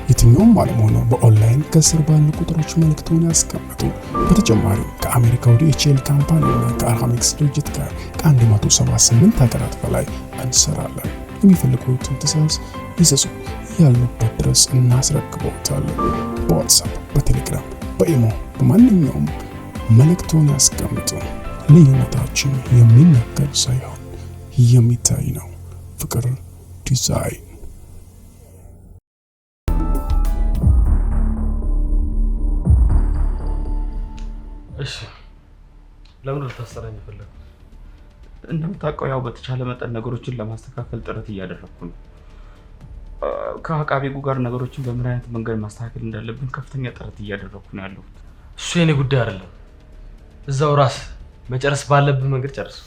የትኛውም ዓለም ሆነው በኦንላይን ከስር ባሉ ቁጥሮች መልእክቱን ያስቀምጡ። በተጨማሪ ከአሜሪካ ወደ ኤችኤል ካምፓኒና ከአርሃሜክስ ድርጅት ጋር ከ178 ሀገራት በላይ እንሰራለን። የሚፈልጉትን ትዕዛዝ ይዘዙ፣ ያሉበት ድረስ እናስረክበውታለን። በዋትሳፕ፣ በቴሌግራም፣ በኢሞ በማንኛውም መልእክቱን ያስቀምጡ። ልዩነታችን የሚነገር ሳይሆን የሚታይ ነው። ፍቅር ዲዛይን። እሺ፣ ለምን ልታሰራኝ ፈለግ? እንደምታውቀው ያው በተቻለ መጠን ነገሮችን ለማስተካከል ጥረት እያደረኩ ነው። ከአቃቤ ሕጉ ጋር ነገሮችን በምን አይነት መንገድ ማስተካከል እንዳለብን ከፍተኛ ጥረት እያደረኩ ነው ያለሁት። እሱ የኔ ጉዳይ አይደለም። እዛው ራስ መጨረስ ባለብህ መንገድ ጨርስ።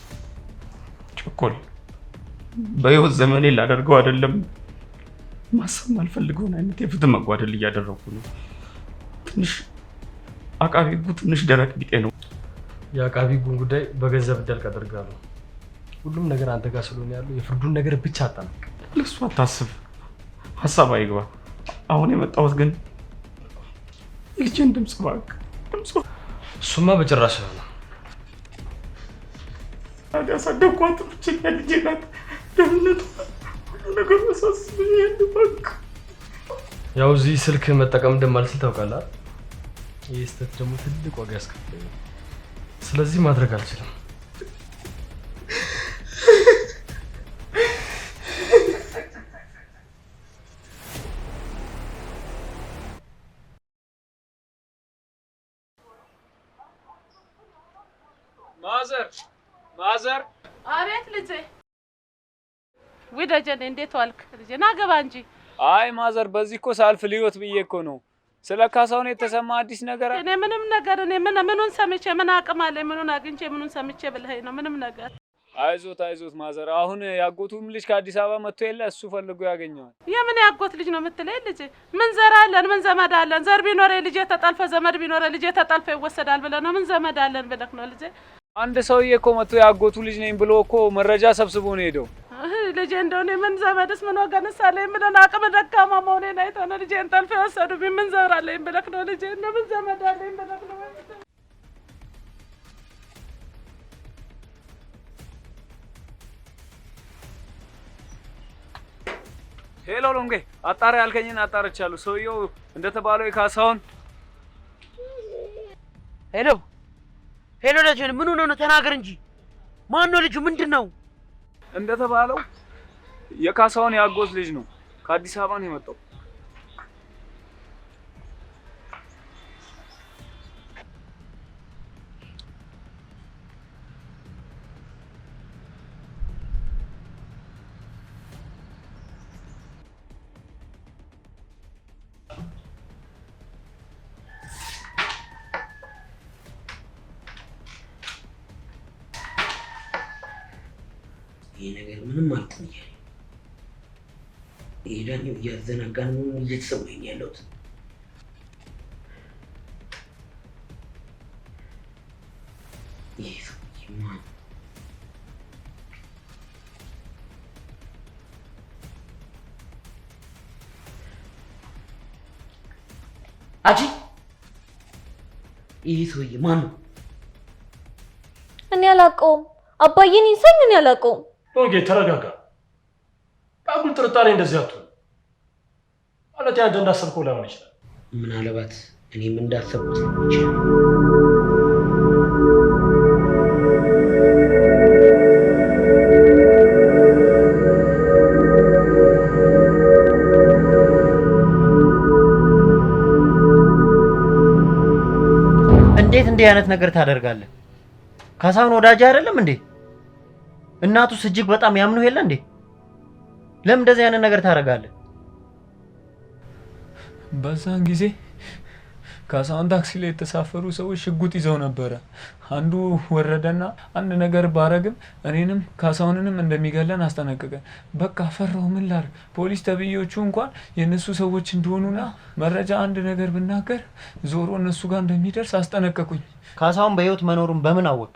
ቸኮል በህይወት ዘመኔ ላደርገው አይደለም ማሰብ ማልፈልገውን አይነት የፍትህ መጓደል እያደረኩ ነው። ትንሽ አቃቢ ሕጉ ትንሽ ደረቅ ቢጤ ነው። የአቃቢ ሕጉን ጉዳይ በገንዘብ እንዳልክ አደርጋለሁ። ሁሉም ነገር አንተ ጋር ስለሆነ ያለው የፍርዱን ነገር ብቻ አጣናቅ። ለሱ አታስብ፣ ሀሳብ አይግባ። አሁን የመጣሁት ግን የልጄን ድምፅ እባክህ፣ ድምፅ እሱማ በጭራሽ ነው። ያሳደግኳት ብቸኛ ልጄ ናት። ደህንነቷ ሁሉ ነገር ያሳስበኛል። እባክህ ያው እዚህ ስልክ መጠቀም እንደማልችል ታውቃለህ። ይህ ስህተት ደግሞ ትልቅ ዋጋ ያስከፍለኛል። ስለዚህ ማድረግ አልችልም። ማዘር አቤት ልጄ። ወይ ደጀኔ እንዴት ዋልክ ልጄ? ና ገባ እንጂ። አይ ማዘር በዚህ እኮ ሳልፍ ልዮት ብዬ እኮ ነው። ስለ ካሳሁን የተሰማ አዲስ ነገር እኔ ምኑን ሰምቼ ምን አቅም አለኝ? ምኑን አግኝቼ ምኑን ሰምቼ ብለኸኝ ነው? ምንም ነገር። አይዞት ማዘር። አሁን ያጎቱም ልጅ ከአዲስ አበባ መጥቶ የለ እሱ ፈልጎ ያገኘዋል። የምን ያጎት ልጅ ነው የምትለኝ ልጄ? ምን ዘር አለን? ምን ዘመድ አለን? ዘር ቢኖረ ልጄ ተጠልፈ ዘመድ ቢኖረ ልጄ ተጠልፈ ይወሰዳል ብለህ ነው? ምን ዘመድ አለን ብለህ ነው ልጄ? አንድ ሰውዬ እኮ መጥቶ ያጎቱ ልጅ ነኝ ብሎ እኮ መረጃ ሰብስቦ ነው ሄደው። ልጄ እንደሆነ ምን ዘመድስ ምን ወገንስ አለኝ ብለህ አቅመ ደካማ መሆኔን አይተህ ነው ልጄን ጠልፈው የወሰዱብኝ? ምን ዘር አለኝ ብለህ ነው ልጄ? ምን ዘመድ አለኝ ብለህ ነው? ሄሎ ሎንጌ፣ አጣሪ ያልከኝን አጣርቻለሁ። ሰውየው እንደተባለው የካሳሁን ሄሎ ደጀን፣ ምን ሆነ ነው? ተናገር እንጂ። ማን ነው ልጁ? ምንድነው? እንደተባለው የካሳሁን ያጎት ልጅ ነው። ከአዲስ አበባ ነው የመጣው። ይሄ ነገር ምንም አልቆየም። ይሄዳኛው እያዘናጋን ነው እየተሰማኝ ያለሁት። ይሄ ማን አጂ? ይሄ ሰውዬ ማን ነው? እኔ አላውቀውም። አባዬን ይዘኝ እኔ አላውቀውም። ኦኬ ተረጋጋ። አጉል ጥርጣሬ እንደዚህ አትሁን። ማለት አንተ እንዳሰብከው ላይሆን ይችላል። ምናልባት እኔም እንዳሰብኩት ሊሆን ይችላል። እንዴት እንዲህ አይነት ነገር ታደርጋለህ? ካሳሁን ወዳጅ አይደለም እንዴ? እናቱስ እጅግ በጣም ያምኑ የለ እንዴ? ለምን እንደዚህ አይነት ነገር ታደርጋለህ? በዛን ጊዜ ካሳሁን ታክሲ ላይ የተሳፈሩ ሰዎች ሽጉጥ ይዘው ነበረ። አንዱ ወረደና አንድ ነገር ባረግም እኔንም ካሳሁንንም እንደሚገለን አስጠነቀቀን። በቃ ፈራው። ምን ላድርግ? ፖሊስ ተብዮቹ እንኳን የነሱ ሰዎች እንደሆኑና መረጃ አንድ ነገር ብናገር ዞሮ እነሱ ጋር እንደሚደርስ አስጠነቀቁኝ። ካሳሁን በህይወት መኖሩን በምን አወቅ?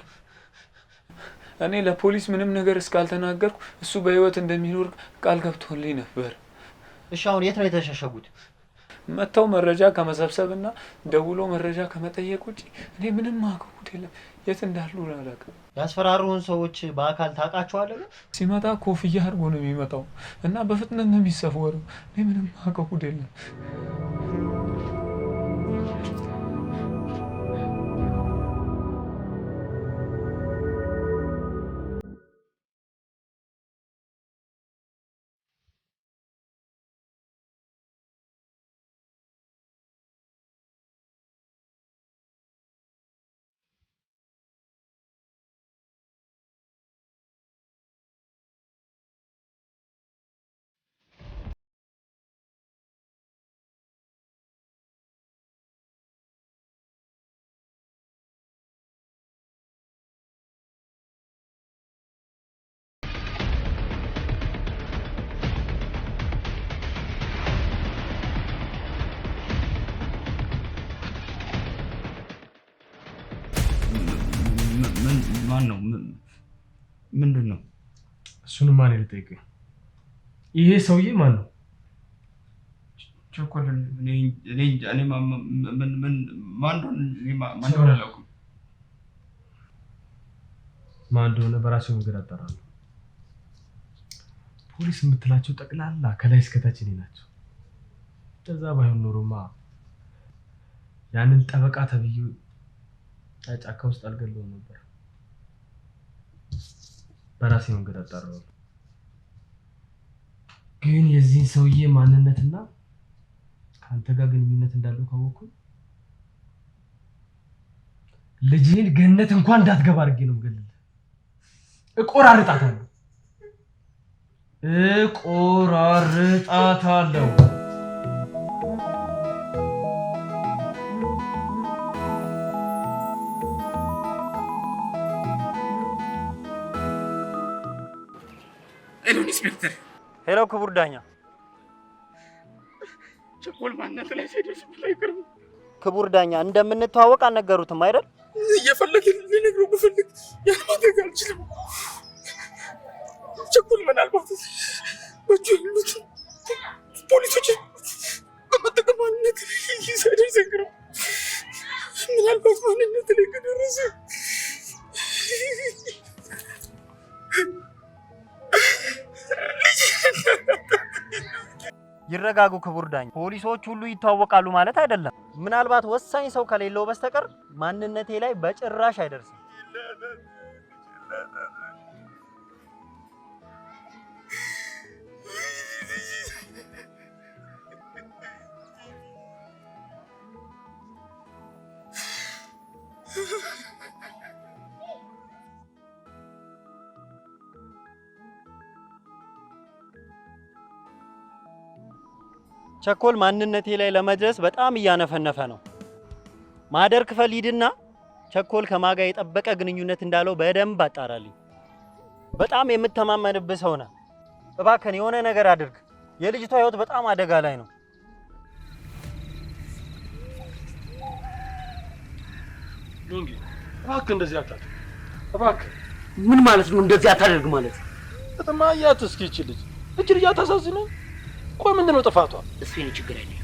እኔ ለፖሊስ ምንም ነገር እስካልተናገርኩ እሱ በህይወት እንደሚኖር ቃል ገብቶልኝ ነበር። እሺ አሁን የት ነው የተሸሸጉት? መተው መረጃ ከመሰብሰብና ደውሎ መረጃ ከመጠየቅ ውጪ እኔ ምንም ማውቀው የለም። የት እንዳሉ አላውቅም። ያስፈራሩን ሰዎች በአካል ታውቃቸዋለህ? ሲመጣ ኮፍያ አድርጎ ነው የሚመጣው እና በፍጥነት ነው የሚሰወረው። እኔ ምንም ማውቀው የለም። ማን ነው? ምንድን ነው? እሱን ማን ልጠይቅህ? ይሄ ሰውዬ ማን ነው? ቸኮል እኔ ማን እንደሆነ አላውቅም። ማን እንደሆነ በራሱ መንገድ አጣራለሁ። ፖሊስ የምትላቸው ጠቅላላ ከላይ እስከታች እኔ ናቸው። እንደዛ ባይሆን ኖሮማ ያንን ጠበቃ ተብዬው ጫካ ውስጥ አልገለውም ነበር። በራሴ መንገድ አጣራለሁ። ግን የዚህን ሰውዬ ማንነትና ከአንተ ጋር ግንኙነት እንዳለው ካወቅኩ ልጅህን ገነት እንኳን እንዳትገባ አድርጌ ነው የምገልልህ። እቆራርጣታለሁ። ሄሎ ኢንስፔክተር። ሄሎ ክቡር ዳኛ። ቸኮል ማንነት ላይ ሲደርስ ላይ ቅርብ ክቡር ዳኛ እንደምንተዋወቅ አልነገሩትም አይደል? እየፈለገ ሊነግረው ብፈልግ ያማደግ አልችልም። ቸኮል ምናልባት በእጁ ያሉት ፖሊሶች በመጠቀም ማንነት ላይ ሳይደርስ አይቀርም። ምናልባት ማንነት ላይ ከደረሰ ይረጋጉ ክቡር ዳኛ። ፖሊሶች ሁሉ ይታወቃሉ ማለት አይደለም። ምናልባት ወሳኝ ሰው ከሌለው በስተቀር ማንነቴ ላይ በጭራሽ አይደርስም። ቸኮል ማንነቴ ላይ ለመድረስ በጣም እያነፈነፈ ነው። ማህደር ክፍል ሂድና ቸኮል ከማጋ የጠበቀ ግንኙነት እንዳለው በደንብ አጣራልኝ። በጣም የምተማመንብህ ሰው ነህ። እባክህን የሆነ ነገር አድርግ። የልጅቷ ህይወት በጣም አደጋ ላይ ነው። ሎንጊ እባክህ እንደዚህ አታድርግ። እባክህ ምን ማለት ነው እንደዚህ አታደርግ ማለት? እማያት እስኪ ይችልኝ እጅር እያታሳዝነኝ። ቆይ ምንድን ነው ጥፋቷ? እሱ የኔ ችግር አይደለም።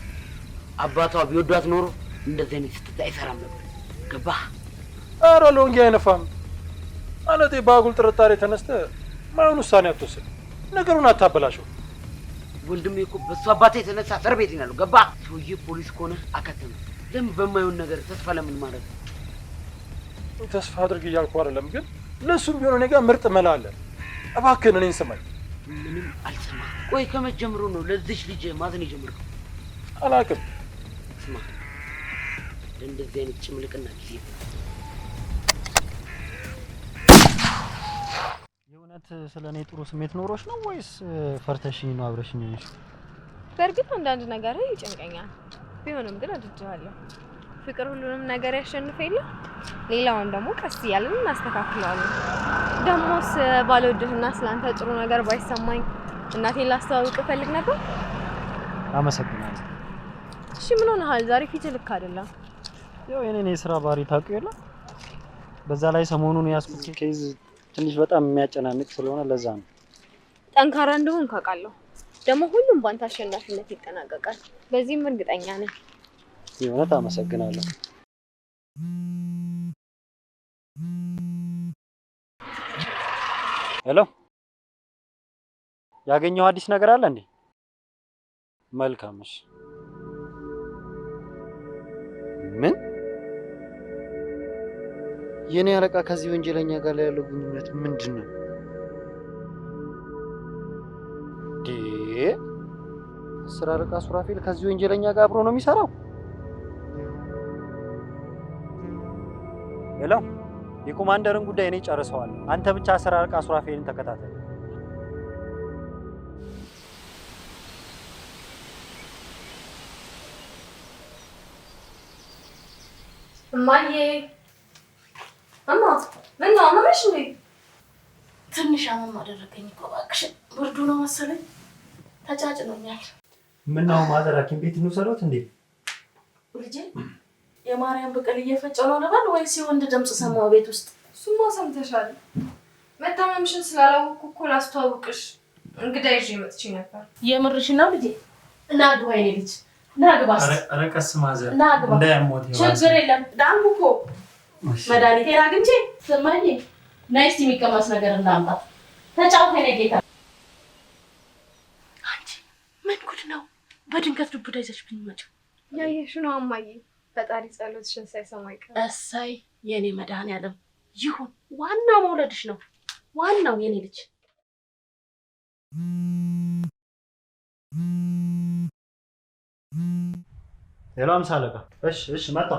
አባቷ ቢወዷት ኖሮ እንደዚህ አይነት ስትት አይሰራም ነበር። ገባህ? ኧረ ሎንጊ አይነፋም። ማለቴ በአጉል ጥርጣሬ ተነስተህ ማይሆን ውሳኔ አትወስድ። ነገሩን አታበላሸው። ወንድሜ እኮ በሱ አባቴ የተነሳ እስር ቤት ነው ያለው። ገባህ? ሰውዬ ፖሊስ ከሆነ አከተመ። ለምን በማይሆን ነገር ተስፋ ለምን ማለት ነው? ተስፋ አድርግ እያልኩ አይደለም፣ ግን ለሱም ቢሆን እኔ ጋር ምርጥ መላ አለ። እባክህን እኔን ስማኝ። ምንም አልሰማህም። ቆይ ከመጀመሩ ነው ለዚህ ልጅ ማዘን የጀመርከው? አላውቅም። ስማ፣ እንደዚህ አይነት ጭምልቅና ጊዜ የእውነት ስለኔ ጥሩ ስሜት ኖሮሽ ነው ወይስ ፈርተሽኝ ነው አብረሽኝ ነሽ? በእርግጥ አንዳንድ ነገር ይጨንቀኛል። ቢሆንም ግን አድርጃለሁ። ፍቅር ሁሉንም ነገር ያሸንፍ የለ። ሌላውን ደግሞ ቀስ እያልን እናስተካክለዋለን። ደሞስ ባልወድህና ስላንተ ጥሩ ነገር ባይሰማኝ እናቴን ላስተዋውቅ እፈልግ ነበር። አመሰግናለሁ። እሺ ምን ሆነሃል? ዛሬ ፊት ልክ አይደለም። ያው የኔ የስራ ባህሪ ታውቂው የለ። በዛ ላይ ሰሞኑን ያስኩት ኬዝ ትንሽ በጣም የሚያጨናንቅ ስለሆነ ለዛ ነው። ጠንካራ እንደሆን ካውቃለሁ። ደግሞ ሁሉም ባንተ አሸናፊነት ይጠናቀቃል። በዚህም እርግጠኛ ነኝ። የእውነት አመሰግናለሁ። ሄሎ፣ ያገኘው አዲስ ነገር አለ እንዴ? መልካም። እሺ። ምን? የኔ አለቃ ከዚህ ወንጀለኛ ጋር ያለው ግንኙነት ምንድን ነው? ስራ አለቃ ሱራፌል ከዚህ ወንጀለኛ ጋር አብሮ ነው የሚሰራው? ሄሎ፣ የኮማንደርን ጉዳይ እኔ ጨርሰዋል። አንተ ብቻ ስራ አለቃ ሱራፌልን ተከታተል። እማዬ፣ እማ ምን ነው አመመሽ እንዴ? ትንሽ አመም አደረገኝ እኮ እባክሽ። ብርዱ ነው መሰለኝ ተጫጭኖኛል። ምን ነው ማዘር ሐኪም ቤት እንውሰዶት እንዴ? ልጄ የማርያም በቀል እየፈጨ ነው ልበል ወይስ የወንድ ድምጽ ሰማሁ ቤት ውስጥ? እሱ እሱማ ሰምተሻል። መታመምሽን ስላላወቅኩ እኮ ላስተዋውቅሽ እንግዳ ይዤ መጥቼ ነበር። የምርሽ ነው ልጄ? ና ግባ የኔ ልጅ ና ግባ። ኧረ ቀስ ማዘር ና ግባ። እንዳያሞት ችግር የለም ዳንኩ እኮ መድኃኒቴን አግኝቼ። ስማኝ ነይ እስኪ የሚቀመስ ነገር እናምጣ። ተጫውተኝ ነይ ጌታ። አንቺ ምን ጉድ ነው? በድንገት ዱብዳ ይዘሽብኝ መጪው። ያየሽ ነው እማዬ፣ ፈጣሪ ጸሎትሽን ሳይሰማ አይቀርም። እሰይ የኔ መድኃኒዓለም ይሁን። ዋናው መውለድሽ ነው ዋናው የኔ ልጅ። ሄሎ አምሳ አለቃ። እሺ መጣ።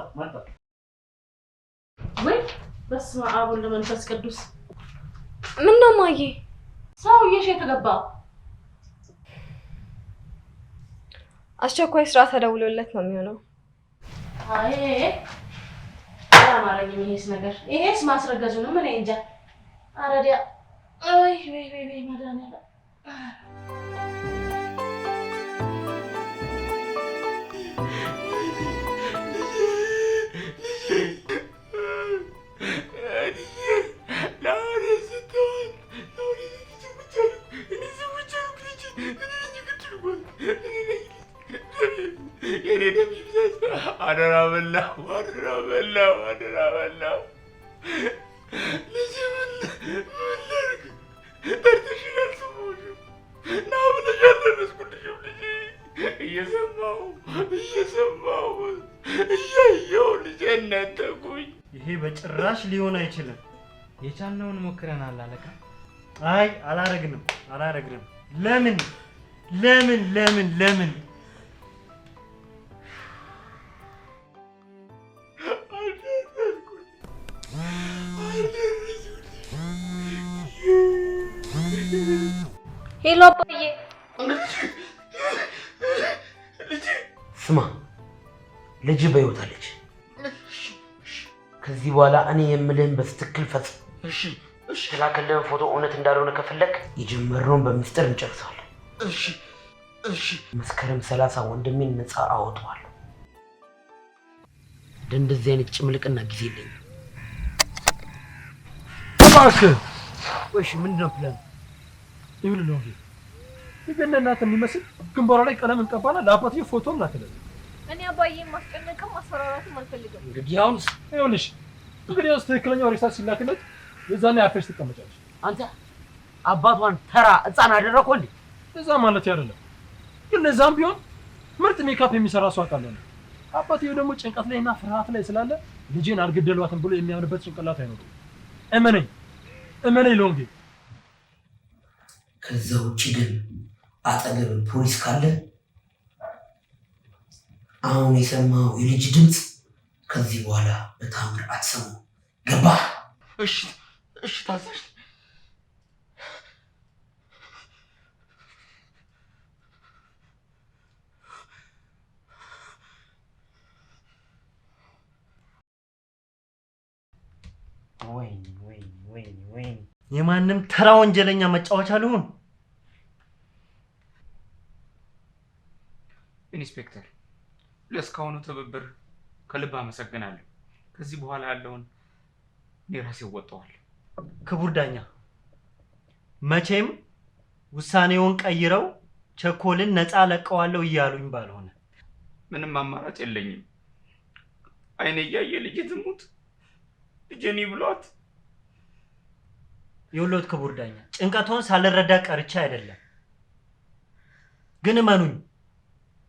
ወይ በስመ አብ ወወልድ ወመንፈስ ቅዱስ። ምን ነው እማዬ? ሰውዬሽ የተገባው አስቸኳይ ስራ ተደውሎለት ነው የሚሆነው። አይ አላማረኝም ይሄስ ነገር። ይሄስ ማስረገዙ ነው ምን እንጃ። አረዲያ አይ ወይ መድኃኒዓለም አደራ በላው። ልጄ ምን ላድርግ? ጠርተሽኛል፣ ስሞሽም ና ብለሽ አልደረስኩልሽም ልጄ። እየሰማሁ እያየሁ ልጄን ነጠቁኝ። ይሄ በጭራሽ ሊሆን አይችልም። የቻልነውን ሞክረናል አለቃ። አይ አላረግንም። ለምን ሄሎ አባዬ። ስማ ልጅ በሕይወት አለች። ከዚህ በኋላ እኔ የምልህን በትክክል ፈጽም። የተላከልህን ፎቶ እውነት እንዳልሆነ ከፈለክ የጀመርነውን በሚስጥር እንጨርሳለን። መስከረም 30 ወንድሜን ነፃ አወጣዋለሁ። እንደዚህ አይነት ጭምልቅና ጊዜ የለኝም። እባክህ እሺ ምንድን ነው ፕላን? ይሁን ነው ይገነናት የሚመስል ግንባሯ ላይ ቀለም እንቀባና ለአባትዬ ፎቶም ላከለ። እኔ አባዬን ማስጨነቅም ማስፈራራትም አልፈልግም። እንግዲህ አሁንስ ይኸውልሽ ትክክለኛው ሬሳ ሲላክለት የዛኔ አፍሽ ትቀመጫለሽ። አንተ አባቷን ተራ ሕፃን አደረከው እንዴ? እዛ ማለት አይደለም ግን እዛም ቢሆን ምርጥ ሜካፕ የሚሰራ ሰው አውቃለሁ። አባትዬው ደግሞ ጭንቀት ላይና ፍርሃት ላይ ስላለ ልጄን አልገደሏትም ብሎ የሚያምንበት ጭንቅላት አይኖርም። እመነኝ ሎንጌ። ከዛ ውጭ ግን አጠገብ ፖሊስ ካለ አሁን የሰማው የልጅ ድምፅ ከዚህ በኋላ በታምር አትሰማው። ገባህ? እሺ ታዛዥ። ወይኔ የማንም ተራ ወንጀለኛ መጫወቻ ልሁን? ኢንስፔክተር ለእስካሁኑ ትብብር ከልብ አመሰግናለሁ። ከዚህ በኋላ ያለውን እኔ ራሴ እወጣዋለሁ። ክቡር ዳኛ፣ መቼም ውሳኔውን ቀይረው ቸኮልን ነፃ ለቀዋለሁ እያሉኝ ባልሆነ። ምንም አማራጭ የለኝም። አይኔ እያየ ልጄ ትሙት፣ ልጄን ይብሏት። የውሎት ክቡር ዳኛ፣ ጭንቀቶን ሳልረዳ ቀርቻ አይደለም፣ ግን እመኑኝ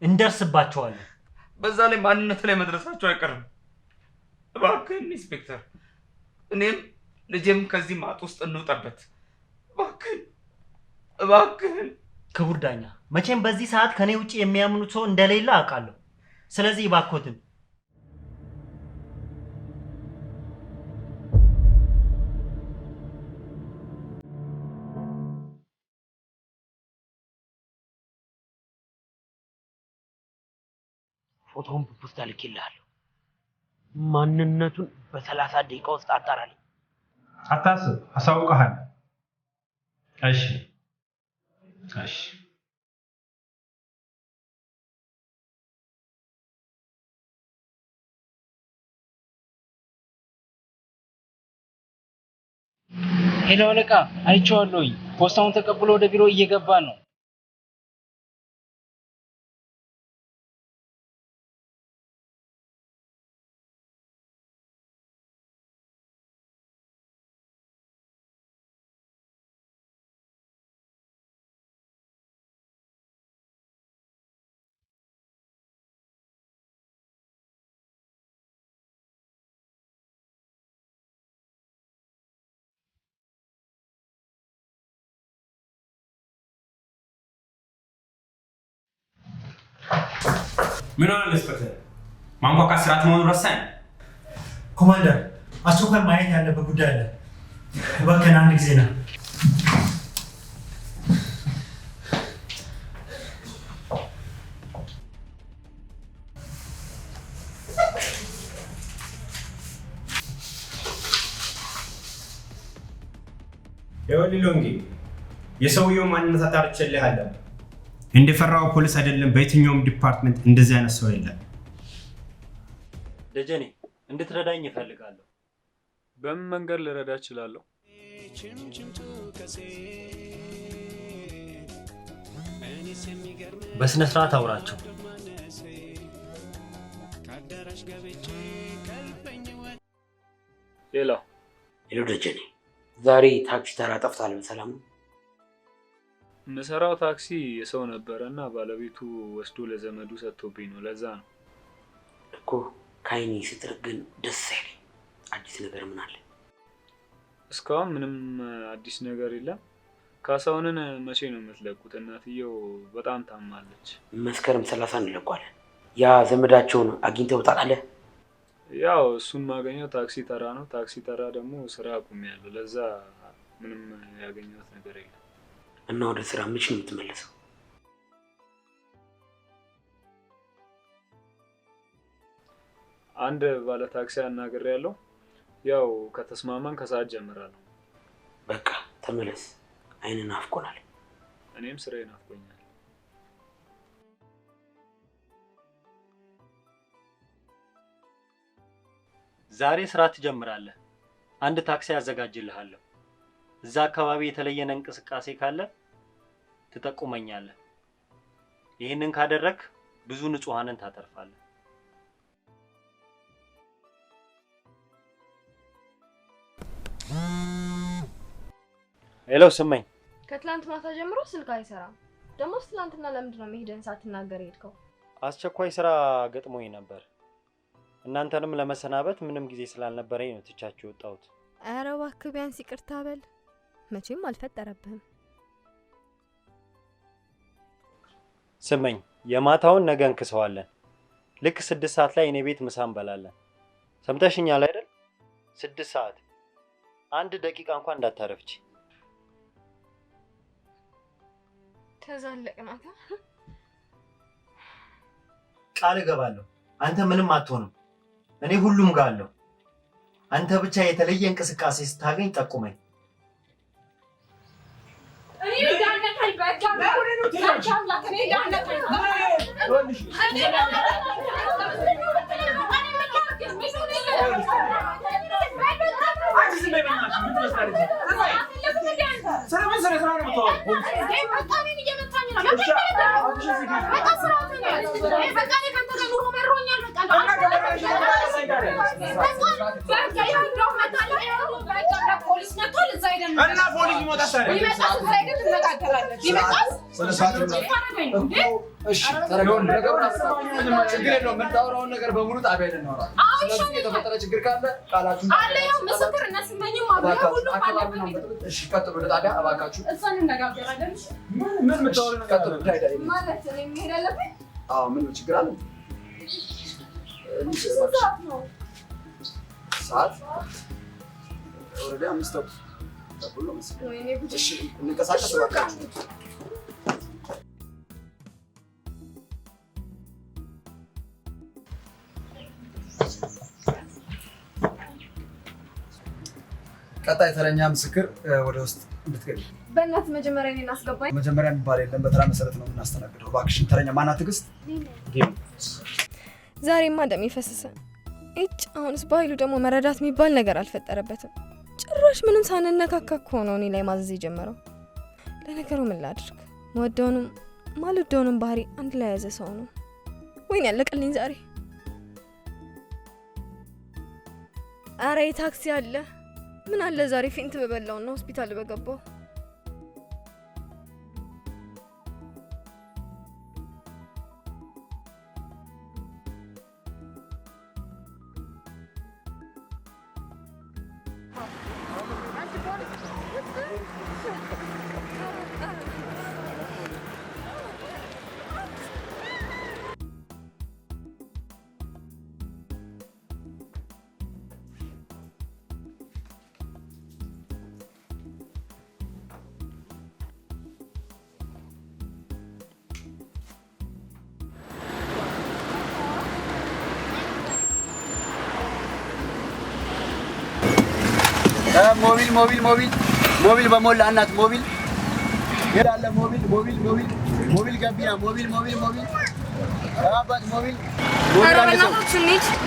እንደርስባቸዋለን። በዛ ላይ ማንነት ላይ መድረሳቸው አይቀርም። እባክህን ኢንስፔክተር፣ እኔም ልጄም ከዚህ ማጥ ውስጥ እንውጣበት። እባክህን። ክቡር ዳኛ፣ መቼም በዚህ ሰዓት ከኔ ውጪ የሚያምኑት ሰው እንደሌለ አውቃለሁ። ስለዚህ እባክዎትን ፎቶውን በፖስታ ልኬልሃለሁ። ማንነቱን በ30 ደቂቃ ውስጥ አጣራለሁ። አታስብ፣ አሳውቀሃል። እሺ ሄሎ አለቃ፣ አይቼዋለሁኝ። ፖስታውን ተቀብሎ ወደ ቢሮ እየገባ ነው። ምን ሆነ ኢንስፔክተር? ማንኳኳት ስርዓት መሆኑን ረሳኝ? ኮማንደር፣ አስቸኳይ ማየት ያለበት ጉዳይ አለ። እባክህን አንድ ጊዜ ና። ይኸውልህ ሎንጊ፣ የሰውየው ማንነት አጣርቼልሃለሁ። እንደፈራው ፖሊስ አይደለም፣ በየትኛውም ዲፓርትመንት እንደዚህ አይነት ሰው የለም። ደጀኔ እንድትረዳኝ እፈልጋለሁ። በምን መንገድ ልረዳ እችላለሁ? በስነ ስርዓት አውራቸው። ሌላ ሄሎ ደጀኔ፣ ዛሬ ታክሲ ተራ ጠፍቷል። በሰላም ነው? ምሰራው ታክሲ የሰው ነበረ እና ባለቤቱ ወስዶ ለዘመዱ ሰጥቶብኝ ነው። ለዛ ነው እኮ ካይኒ ስትርቅ ግን ደስ አይለኝ። አዲስ ነገር ምን አለ? እስካሁን ምንም አዲስ ነገር የለም። ካሳውንን መቼ ነው የምትለቁት? እናትየው በጣም ታማለች። መስከረም 30 እንለቋለን። ያ ዘመዳቸውን አግኝተው ታውቃለህ? ያው እሱን ማገኘው ታክሲ ተራ ነው። ታክሲ ተራ ደግሞ ስራ አቁሜያለሁ። ለዛ ምንም ያገኘሁት ነገር የለም። እና ወደ ስራ መቼ ነው የምትመለሰው? አንድ ባለ ታክሲ አናግሬያለሁ። ያው ከተስማማን ከሰዓት ጀምራለሁ። በቃ ተመለስ። አይን ናፍቆናል። እኔም ስራዬ ናፍቆኛል። ዛሬ ስራ ትጀምራለህ። አንድ ታክሲ ያዘጋጅልሃለሁ። እዛ አካባቢ የተለየ እንቅስቃሴ ካለ ትጠቁመኛለህ። ይህንን ካደረክ ብዙ ንጹሃንን ታተርፋለህ። ሄሎ ስመኝ፣ ከትላንት ማታ ጀምሮ ስልክ አይሰራም። ደግሞ ትላንትና ለምንድን ነው መሄድን ሳትናገር ሄድከው? አስቸኳይ ስራ ገጥሞኝ ነበር። እናንተንም ለመሰናበት ምንም ጊዜ ስላልነበረኝ ነው ትቻችሁ ወጣሁት። ኧረ እባክህ ቢያንስ ይቅርታ በል። መቼም አልፈጠረብህም። ስመኝ፣ የማታውን ነገ እንክሰዋለን። ልክ 6 ሰዓት ላይ እኔ ቤት ምሳ እንበላለን። ሰምተሽኛል አይደል? 6 ሰዓት 1 ደቂቃ እንኳን እንዳታረፍች። ተዛለቅናታ። ቃል እገባለሁ። አንተ ምንም አትሆንም። እኔ ሁሉም ጋር አለሁ። አንተ ብቻ የተለየ እንቅስቃሴ ስታገኝ ጠቁመኝ። ችግር የለውም። የምታወራውን ነገር በሙሉ ጣቢያ ላይ እናወራለን። ስለዚህ የተፈጠረ ችግር ካለ ቃላችሁን አለ። ያው ምስክር እና ስመኝም አለ። ሁሉም አለ። እሺ ቀጥሉ። ለጣቢያ እባካችሁ እዛ እንነጋገራለን። ምን የምታወራው ቀጥሉ። ማለት ነው የሚሄድ አለብኝ። አዎ ምን ችግር አለ? ሰዓት ነው ሰዓት ወረዳ 5 ተኩል ተብሎ መስሎኝ። ወይኔ ጉድ! እሺ እንቀሳቀስ እባካችሁ። ቀጣይ ተረኛ ምስክር ወደ ውስጥ እንድትገቢ። በእናትህ መጀመሪያ እኔን አስገባኝ። መጀመሪያ የሚባል የለም፣ በተራ መሰረት ነው የምናስተናግደው። እባክሽን ተረኛ ማናት? ትዕግስት። ዛሬማ ደም ፈሰሰ። እጭ አሁንስ በኃይሉ ደግሞ መረዳት የሚባል ነገር አልፈጠረበትም። ጭራሽ ምንም ሳንነካካ እኮ ነው እኔ ላይ ማዘዝ የጀመረው። ለነገሩ ምን ላድርግ? ወደውንም ማልወደውንም ባህሪ አንድ ላይ ያዘ ሰው ነው። ወይኔ ያለቀልኝ ዛሬ። አረ ታክሲ አለ። ምን አለ ዛሬ ፌንት በበላውና ሆስፒታል በገባው። ሞቢል በሞላ እናት ሞቢል ይላል ሞቢል ገቢና ሞቢል አባት ሞቢል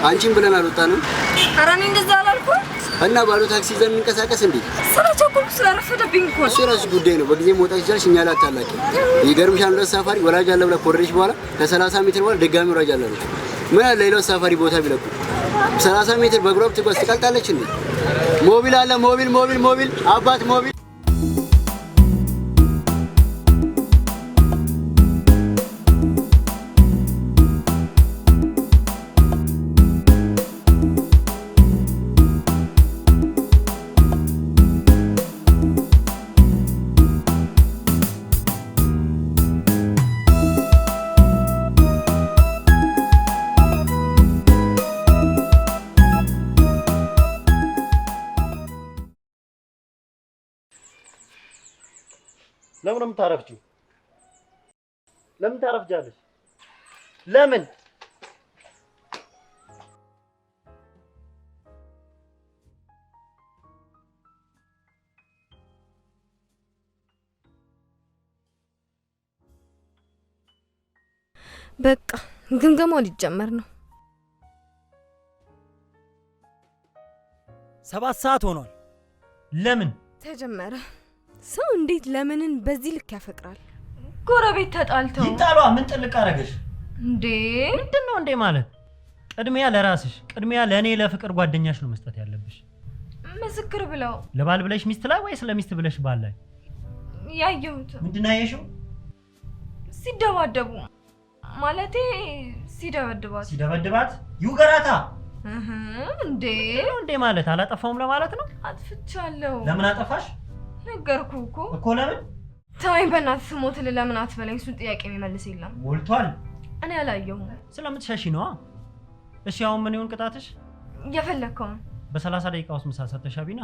አንቺን ብለን አልወጣንም። ኧረ እኔ እንደዛ አላልኩም። እና ባዶ ታክሲ ይዘን እንቀሳቀስ እንዴ? ስለቸኮልኩ ስለረፈደብኝ እኮ እሱ የራስሽ ጉዳይ ነው። በጊዜ መውጣት ይችላልሽ፣ እኛ ላይ አታላቂ። ይገርምሻል፣ ሁለት ሳፋሪ ወላጅ አለ ብለህ ኮረድሽ በኋላ ከ30 ሜትር በኋላ ድጋሚ ወላጅ አለ ነው። ምን አለ ሌላው ሳፋሪ ቦታ ቢለቁ 30 ሜትር በእግሯ ብትጓዝ ትቀልጣለች እንዴ? ሞቢል አለ ሞቢል አባት ሞቢል ለምን ታረፍጂው? ለምን ታረፍጃለሽ? ለምን በቃ ግምገማው ሊጀመር ነው። 7 ሰዓት ሆኗል። ለምን ተጀመረ? ሰው እንዴት ለምንን በዚህ ልክ ያፈቅራል? ጎረቤት ተጣልተው ይጣሏ። ምን ጥልቅ አረገሽ እንዴ? ምንድነው እንዴ ማለት? ቅድሚያ ለራስሽ፣ ቅድሚያ ለኔ ለፍቅር ጓደኛሽ ነው መስጠት ያለብሽ። ምስክር ብለው ለባል ብለሽ ሚስት ላይ ወይስ ለሚስት ብለሽ ባል ላይ? ያየሁት ምንድነው ያየሽው? ሲደባደቡ ማለቴ ሲደበድባት ይውገራታ። እንዴ ማለት አላጠፋውም ለማለት ነው? አጥፍቻለሁ። ለምን አጠፋሽ? ነገርኩ እኮ ለምን? ተወኝ በእናትህ ስሞት ለምን አትበለኝ። እሱን ጥያቄ የሚመልስ የለም። ሞልቷል። እኔ አላየሁም። ስለምትሸሺ ነዋ። እሺ አሁን ምን ይሁን ቅጣትሽ? የፈለከውን በ30 ደቂቃ ውስጥ ምሳ ሰጥተሽ አቢና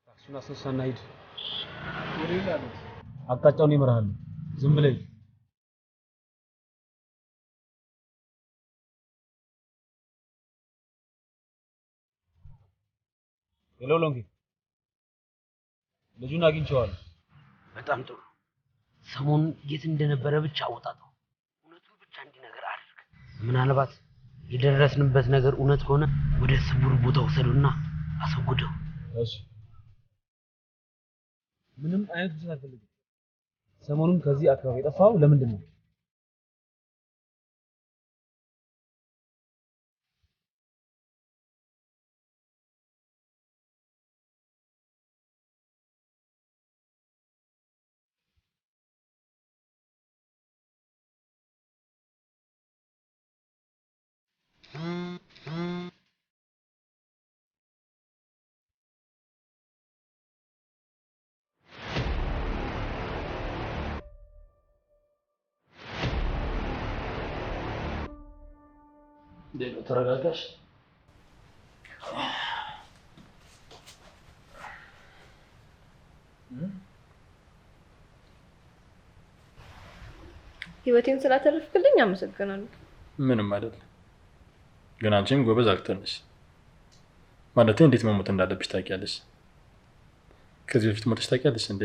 ታክሲውን አስነሳና ሂድ። አቅጣጫውን ይመራሃል። ዝም ብለህ ሄሎ ሎንጊ፣ ልጁን አግኝቼዋለሁ። በጣም ጥሩ። ሰሞኑን የት እንደነበረ ብቻ አወጣጣው። እውነቱን ብቻ እንዲነገር አድርግ። ምናልባት የደረስንበት ነገር እውነት ከሆነ ወደ ስውር ቦታ ወሰዱና አስወግደው። እሺ፣ ምንም አይነት ውሸት አልፈልግም። ሰሞኑን ከዚህ አካባቢ የጠፋው ለምንድን ነው? ተረጋጋሽ። ህይወቴን ስላተረፍክልኝ አመሰግናለሁ። ምንም አይደለም። ግን አንቺም ጎበዝ አክተር ነሽ። ማለቴ እንዴት መሞት እንዳለብሽ ታውቂያለሽ። ከዚህ በፊት መጥተሽ ታውቂያለሽ እንዴ?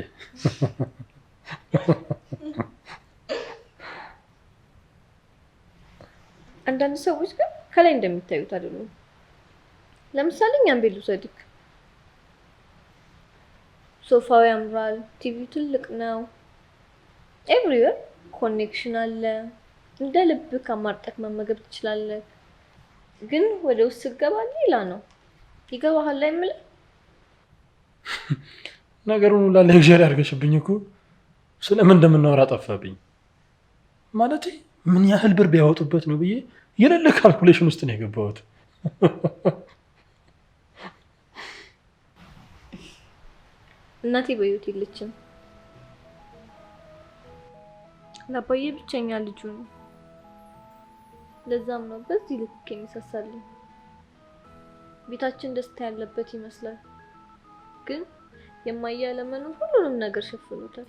አንዳንድ ሰዎች ግን ከላይ እንደሚታዩት አይደሉም። ለምሳሌ እኛን ቤት ልውሰድክ። ሶፋው ያምራል፣ ቲቪው ትልቅ ነው፣ ኤቭሪዌር ኮኔክሽን አለ፣ እንደ ልብክ አማርጠክ መመገብ ትችላለህ። ግን ወደ ውስጥ ስትገባ ሌላ ነው። ይገባሃል አይምልህ? ነገሩን ሁላ ለግዠሪ አድርገሽብኝ እኮ ስለምን እንደምናወራ ጠፋብኝ። ማለት ምን ያህል ብር ቢያወጡበት ነው ብዬ የሌለ ካልኩሌሽን ውስጥ ነው የገባሁት። እናቴ በህይወት የለችም። ለአባዬ ብቸኛ ልጁ ነው። ለዛም ነው በዚህ ልክ የሚሳሳልኝ። ቤታችን ደስታ ያለበት ይመስላል፣ ግን የማያለመኑት ሁሉንም ነገር ሸፍኑታል።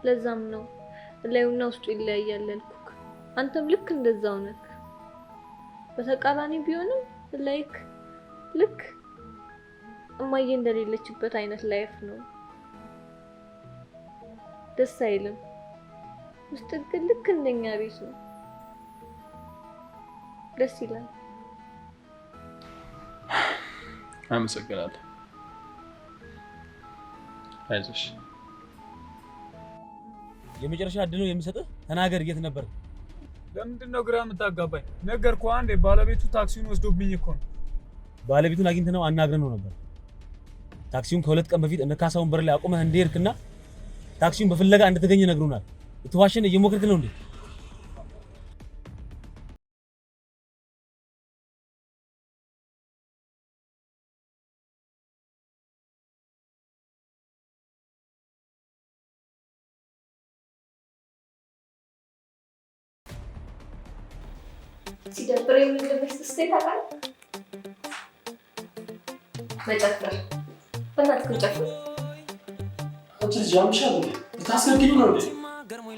ለዛም ነው ላዩና ውስጡ ይለያያል ያልኩክ። አንተም ልክ እንደዛው ነህ። በተቃራኒ ቢሆንም ላይክ ልክ እማዬ እንደሌለችበት አይነት ላይፍ ነው። ደስ አይልም። ውስጥ ግን ልክ እንደኛ ቤት ነው። ደስ ይላል። አመሰግናለሁ። አይዞሽ። የመጨረሻ እድል ነው የምሰጥህ። ተናገር፣ የት ነበር? ለምንድን ነው ግራ የምታጋባኝ? ነገርኩህ አንዴ። ባለቤቱ ታክሲውን ወስዶብኝ እኮ ነው። ባለቤቱን አግኝተህ ነው አናግረን ነው ነበር። ታክሲውን ከ2 ቀን በፊት እነ ካሳውን በር ላይ አቁመህ እንደሄድክና ታክሲውን በፍለጋ እንደተገኘ ነግሮናል። እትዋሸን እየሞከርክ ነው እንዴ? ሲደብረኝ ምን እንደሚያስደስተኝ ታውቃለህ? መጨፈር። በእናትህ ጨፍር። አንቺ ልጅ ያምሻል እንዴ? ልታስገድኝ ነው እንዴ?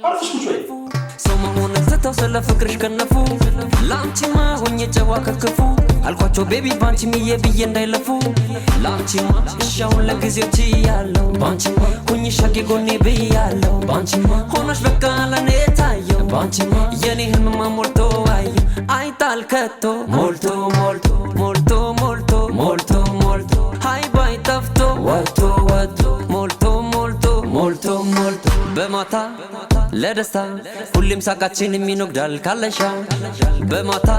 አርፈሽ ቁጭ በይ። ሰው መሆን ዝተው ስለ ፍቅርሽ ከነፉ ላንቺማ ሆኜ ጨዋ ከክፉ አልኳቸው ቤቢ ባንቺ ሚዬ ብዬ እንዳይለፉ ላንቺማ እሻውን ለጊዜው ችያለሁ ባንቺማ ሁኚ ሸጌ ጎኔ ብያለሁ ባንቺማ ሆነሽ በቃ ለኔ ታየው ባንቺማ የኔ ህልምማ ሞልቶ አየው አይጣል ከቶ ሞልቶ ሞልቶ ሞልቶ ሞልቶ ሞልቶ ሞልቶ ሃይ ባይ ጠፍቶ ወጥቶ ወጥቶ ሞልቶ ሞልቶ ሞልቶ ሞልቶ በማታ ለደስታ ሁሌም ሳቃችን የሚኖግዳል ካለሻ በማታ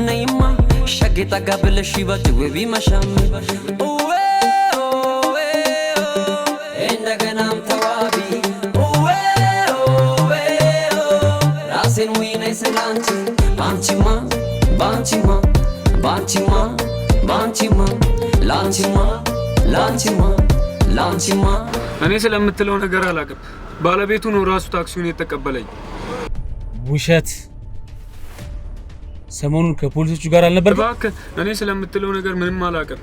ነይማ ሸጌ ጠጋ ብለሽ ይበጭ ቢመሻም እንደገናም ተዋቢ ራሴን ዊነይ ስላንቺ ባንቺማ ባንቺማ ባንቺማ ባንቺማ ላንቺማ ላንቺማ ላንቺማ እኔ ስለምትለው ነገር አላውቅም። ባለቤቱ ነው ራሱ ታክሲውን የተቀበለኝ። ውሸት። ሰሞኑን ከፖሊሶቹ ጋር አልነበር? እባክህ እኔ ስለምትለው ነገር ምንም አላውቅም።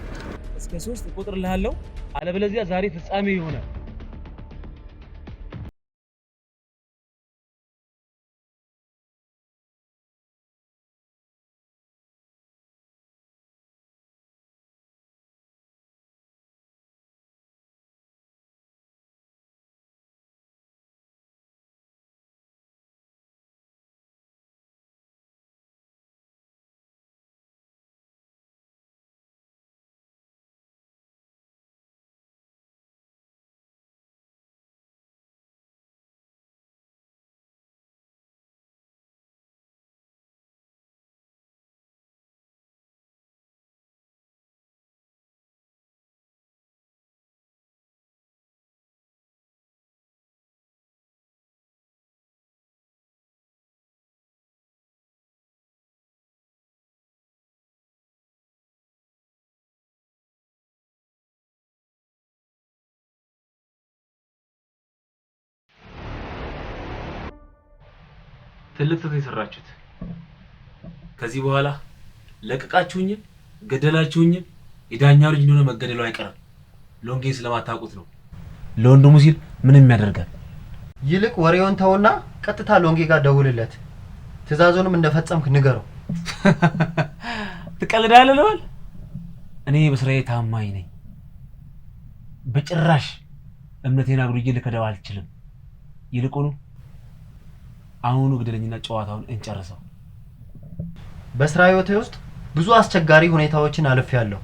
እስከ 3 እቆጥርልሃለሁ፣ አለበለዚያ ዛሬ ፍጻሜ ይሆናል። ትልቅ ስህተት የሰራችሁት። ከዚህ በኋላ ለቀቃችሁኝ ገደላችሁኝ የዳኛው ልጅ እንደሆነ መገደሉ አይቀርም። ሎንጌን ስለማታውቁት ነው። ለወንድሙ ሲል ምንም ያደርጋል። ይልቅ ወሬውን ተውና ቀጥታ ሎንጌ ጋር ደውልለት። ትዕዛዙንም እንደፈጸምክ ንገረው። ትቀልዳለህ ለዋል እኔ በስራዬ ታማኝ ነኝ። በጭራሽ እምነቴን አጉድዬ ልከዳው አልችልም። ይልቁኑ አሁኑ ግደለኝና ጨዋታውን እንጨርሰው። በስራ ህይወቴ ውስጥ ብዙ አስቸጋሪ ሁኔታዎችን አልፌያለሁ።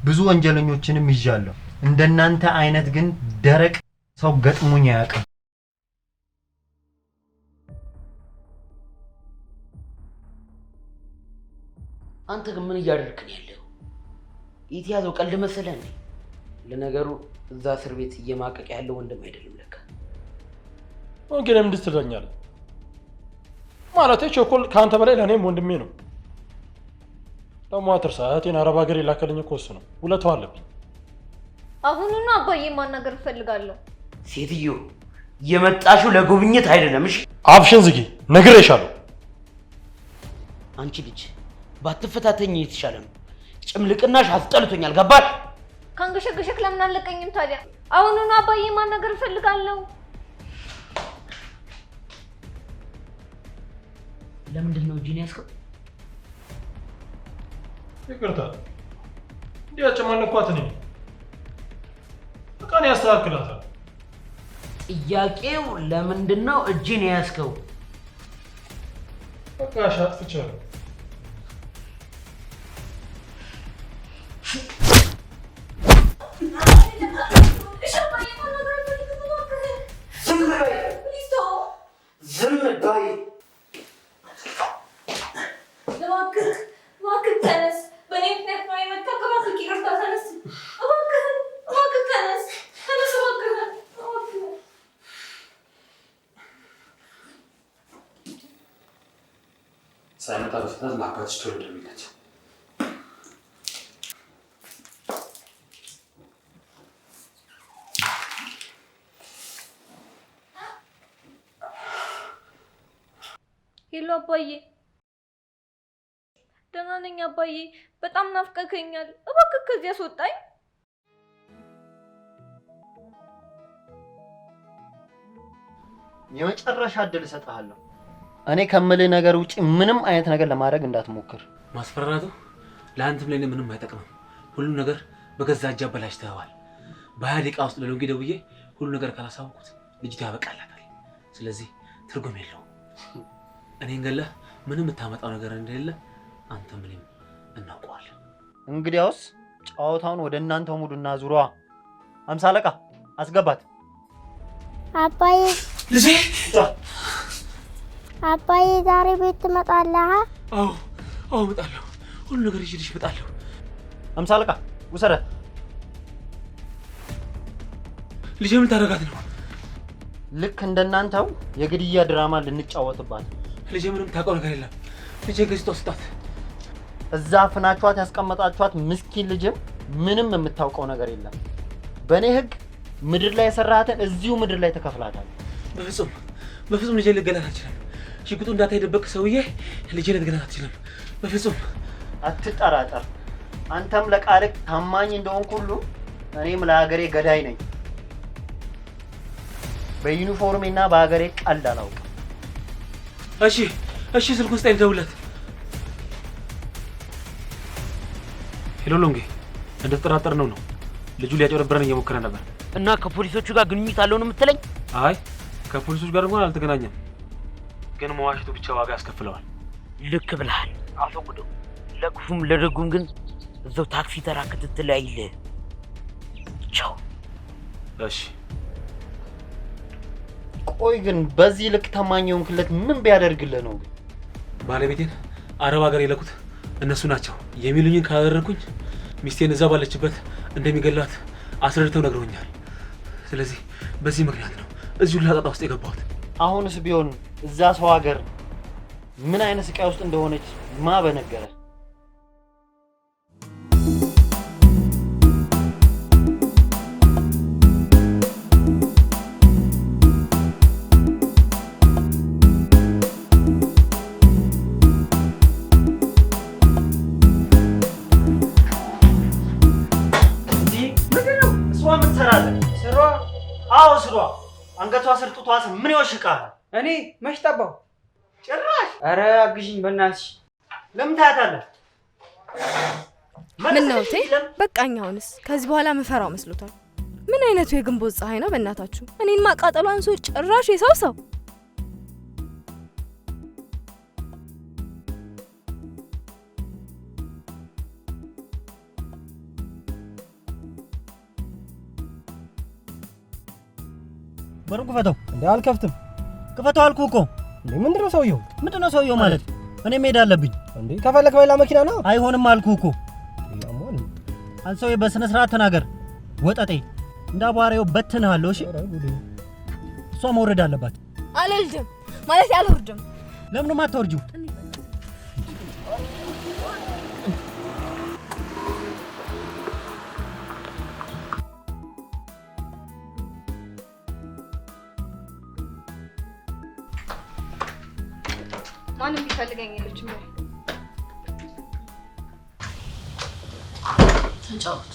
ብዙ ወንጀለኞችንም ይዣለሁ። እንደናንተ አይነት ግን ደረቅ ሰው ገጥሞኝ አያውቅም። አንተ ግን ምን እያደረክ ነው ያለው? የተያዘው ቀልድ መሰለህ እንዴ? ለነገሩ እዛ እስር ቤት እየማቀቅ ያለው ወንድም አይደለም ለካ። ወንጌ ለምን ትረዳኛለህ? ማለቴ ቸኮል ከአንተ በላይ ለእኔም ወንድሜ ነው። ደግሞ አትርሳ፣ እህቴን አረብ ሀገር የላከልኝ እኮ እሱ ነው። ውለታው አለብኝ። አሁኑኑ አባዬ ማናገር እፈልጋለሁ። ሴትዮ የመጣሽው ለጉብኝት አይደለም። እሺ አፍሽን ዝጊ፣ ነግሬሻለሁ። አንቺ ልጅ ባትፈታተኝ የተሻለ ነው። ጭምልቅናሽ አስጠልቶኛል። ገባሽ? ካንገሸገሸክ ለምን አለቀኝም ታዲያ? አሁኑኑ አባዬ ማናገር እፈልጋለሁ። ለምንድን ነው እጅን ያስከው? ይቅርታ እንዲያጨማለኳት ነኝ። በቃ ነው ያስተካክላታል። ጥያቄው ለምንድን ነው እጅን ያስከው? በቃ ሻጥፍቻለሁ። ዝም በይ። እባክህ ተነስ። በእኔ ምክንያት ነው የመጣው። እባክህ ይቅርታ፣ ተነስ። እባክህ ተነስ፣ ተነስ እባክህ። ሳይመጣ በፍጥነት ለአባትሽ ቶሎ ደውይለት። ሄሎ አባዬ። ደህና ነኝ አባዬ። በጣም ናፍቀኸኛል። እባክህ ከዚህ አስወጣኝ። የመጨረሻ እድል እሰጥሃለሁ። እኔ ከምልህ ነገር ውጪ ምንም አይነት ነገር ለማድረግ እንዳትሞክር። ማስፈራራቱ ለአንተም ለእኔ ምንም አይጠቅምም። ሁሉም ነገር በገዛ እጅ አበላሽተኸዋል። በ20 ደቂቃ ውስጥ ለሎንጊ ደውዬ ሁሉ ነገር ካላሳወቁት ልጅቷ ያበቃላታል። ስለዚህ ትርጉም የለውም። እኔን ገለህ ምንም የምታመጣው ነገር እንደሌለ አንተም እኔም እናውቀዋለን። እንግዲያውስ ጨዋታውን ወደ እናንተው ሙዱና ዙሯ። 50 አለቃ አስገባት። አባዬ ልጄ አባዬ ዛሬ ቤት ትመጣለህ? አዎ እመጣለሁ። ሁሉ ነገር ይዤልሽ እመጣለሁ። 50 አለቃ ውሰዳት። ልጄ ምን ታደርጋት ነው? ልክ እንደናንተው የግድያ ድራማ ልንጫወትባት። ልጄ ምንም ታውቀው ነገር የለም። ልጄ ገዝቶ ስጣት። እዛ አፍናችኋት ያስቀመጣችኋት ምስኪን ልጅም ምንም የምታውቀው ነገር የለም። በእኔ ህግ ምድር ላይ የሰራሃትን እዚሁ ምድር ላይ ተከፍላታል። በፍጹም ልጄ ልገላት አልችልም። ሽጉጡ እንዳታ የደበቅ ሰውዬ ልጄ ልትገላት አትችልም። በፍጹም አትጠራጠር። አንተም ለቃልህ ታማኝ እንደሆንክ ሁሉ እኔም ለሀገሬ ገዳይ ነኝ። በዩኒፎርሜና በሀገሬ ቀልድ አላውቅም። እሺ ስልክ ውስጥ አይደውለት። ሄሎ ሎንጌ፣ እንደተጠራጠርነው ነው። ልጁ ሊያጭበረብረን እየሞከረ ነበር። እና ከፖሊሶቹ ጋር ግንኙነት አለው ነው የምትለኝ? አይ ከፖሊሶቹ ጋር እንኳን አልተገናኘም፣ ግን መዋሸቱ ብቻ ዋጋ ያስከፍለዋል። ልክ ብለሃል። አፈጉደው ለክፉም ለደጉም ግን እዛው ታክሲ ተራ ክትትል አይልህ። ቻው። እሺ። ቆይ ግን በዚህ ልክ ታማኝ የሆንክለት ምን ቢያደርግልህ ነው? ግን ባለቤቴን አረብ ሀገር የለኩት እነሱ ናቸው። የሚሉኝን ካላደረኩኝ ሚስቴን እዛ ባለችበት እንደሚገላት አስረድተው ነግረውኛል። ስለዚህ በዚህ ምክንያት ነው እዚሁ ላጣጣ ውስጥ የገባሁት። አሁንስ ቢሆን እዛ ሰው ሀገር ምን አይነት ስቃይ ውስጥ እንደሆነች ማ በነገረ። ስሯ አንገቷ ስር ጡቷ ስር ምን ይወሽቃል? እኔ መች ጠባው? ጭራሽ! ኧረ አግዥኝ በእናትሽ። ለምን ታያታለህ? ምን ነው እቴ? በቃኝ አሁንስ። ከዚህ በኋላ መፈራው መስሎታል። ምን አይነቱ የግንቦት ፀሐይ ነው በእናታችሁ? እኔን ማቃጠሉ አንሶ ጭራሽ የሰው በሩን ክፈተው። እንዴ አልከፍትም። ክፈተው አልኩህ እኮ። እንዴ ምንድነው ሰውየው? ምንድነው ሰውየው ማለት? እኔ መሄድ አለብኝ። እንዴ ከፈለክ በሌላ መኪና ነው። አይሆንም አልኩህ እኮ። ያሞን አንሰው በስነ ስርዓት ተናገር። ወጠጤ እንዳባሪው በትንሃለሁ። እሺ እሷ መውረድ አለባት። አልልድም ማለት ያልወርድም። ለምን ማትወርጂው? ማንም ቢፈልገኝ የለችም። ተጫወት።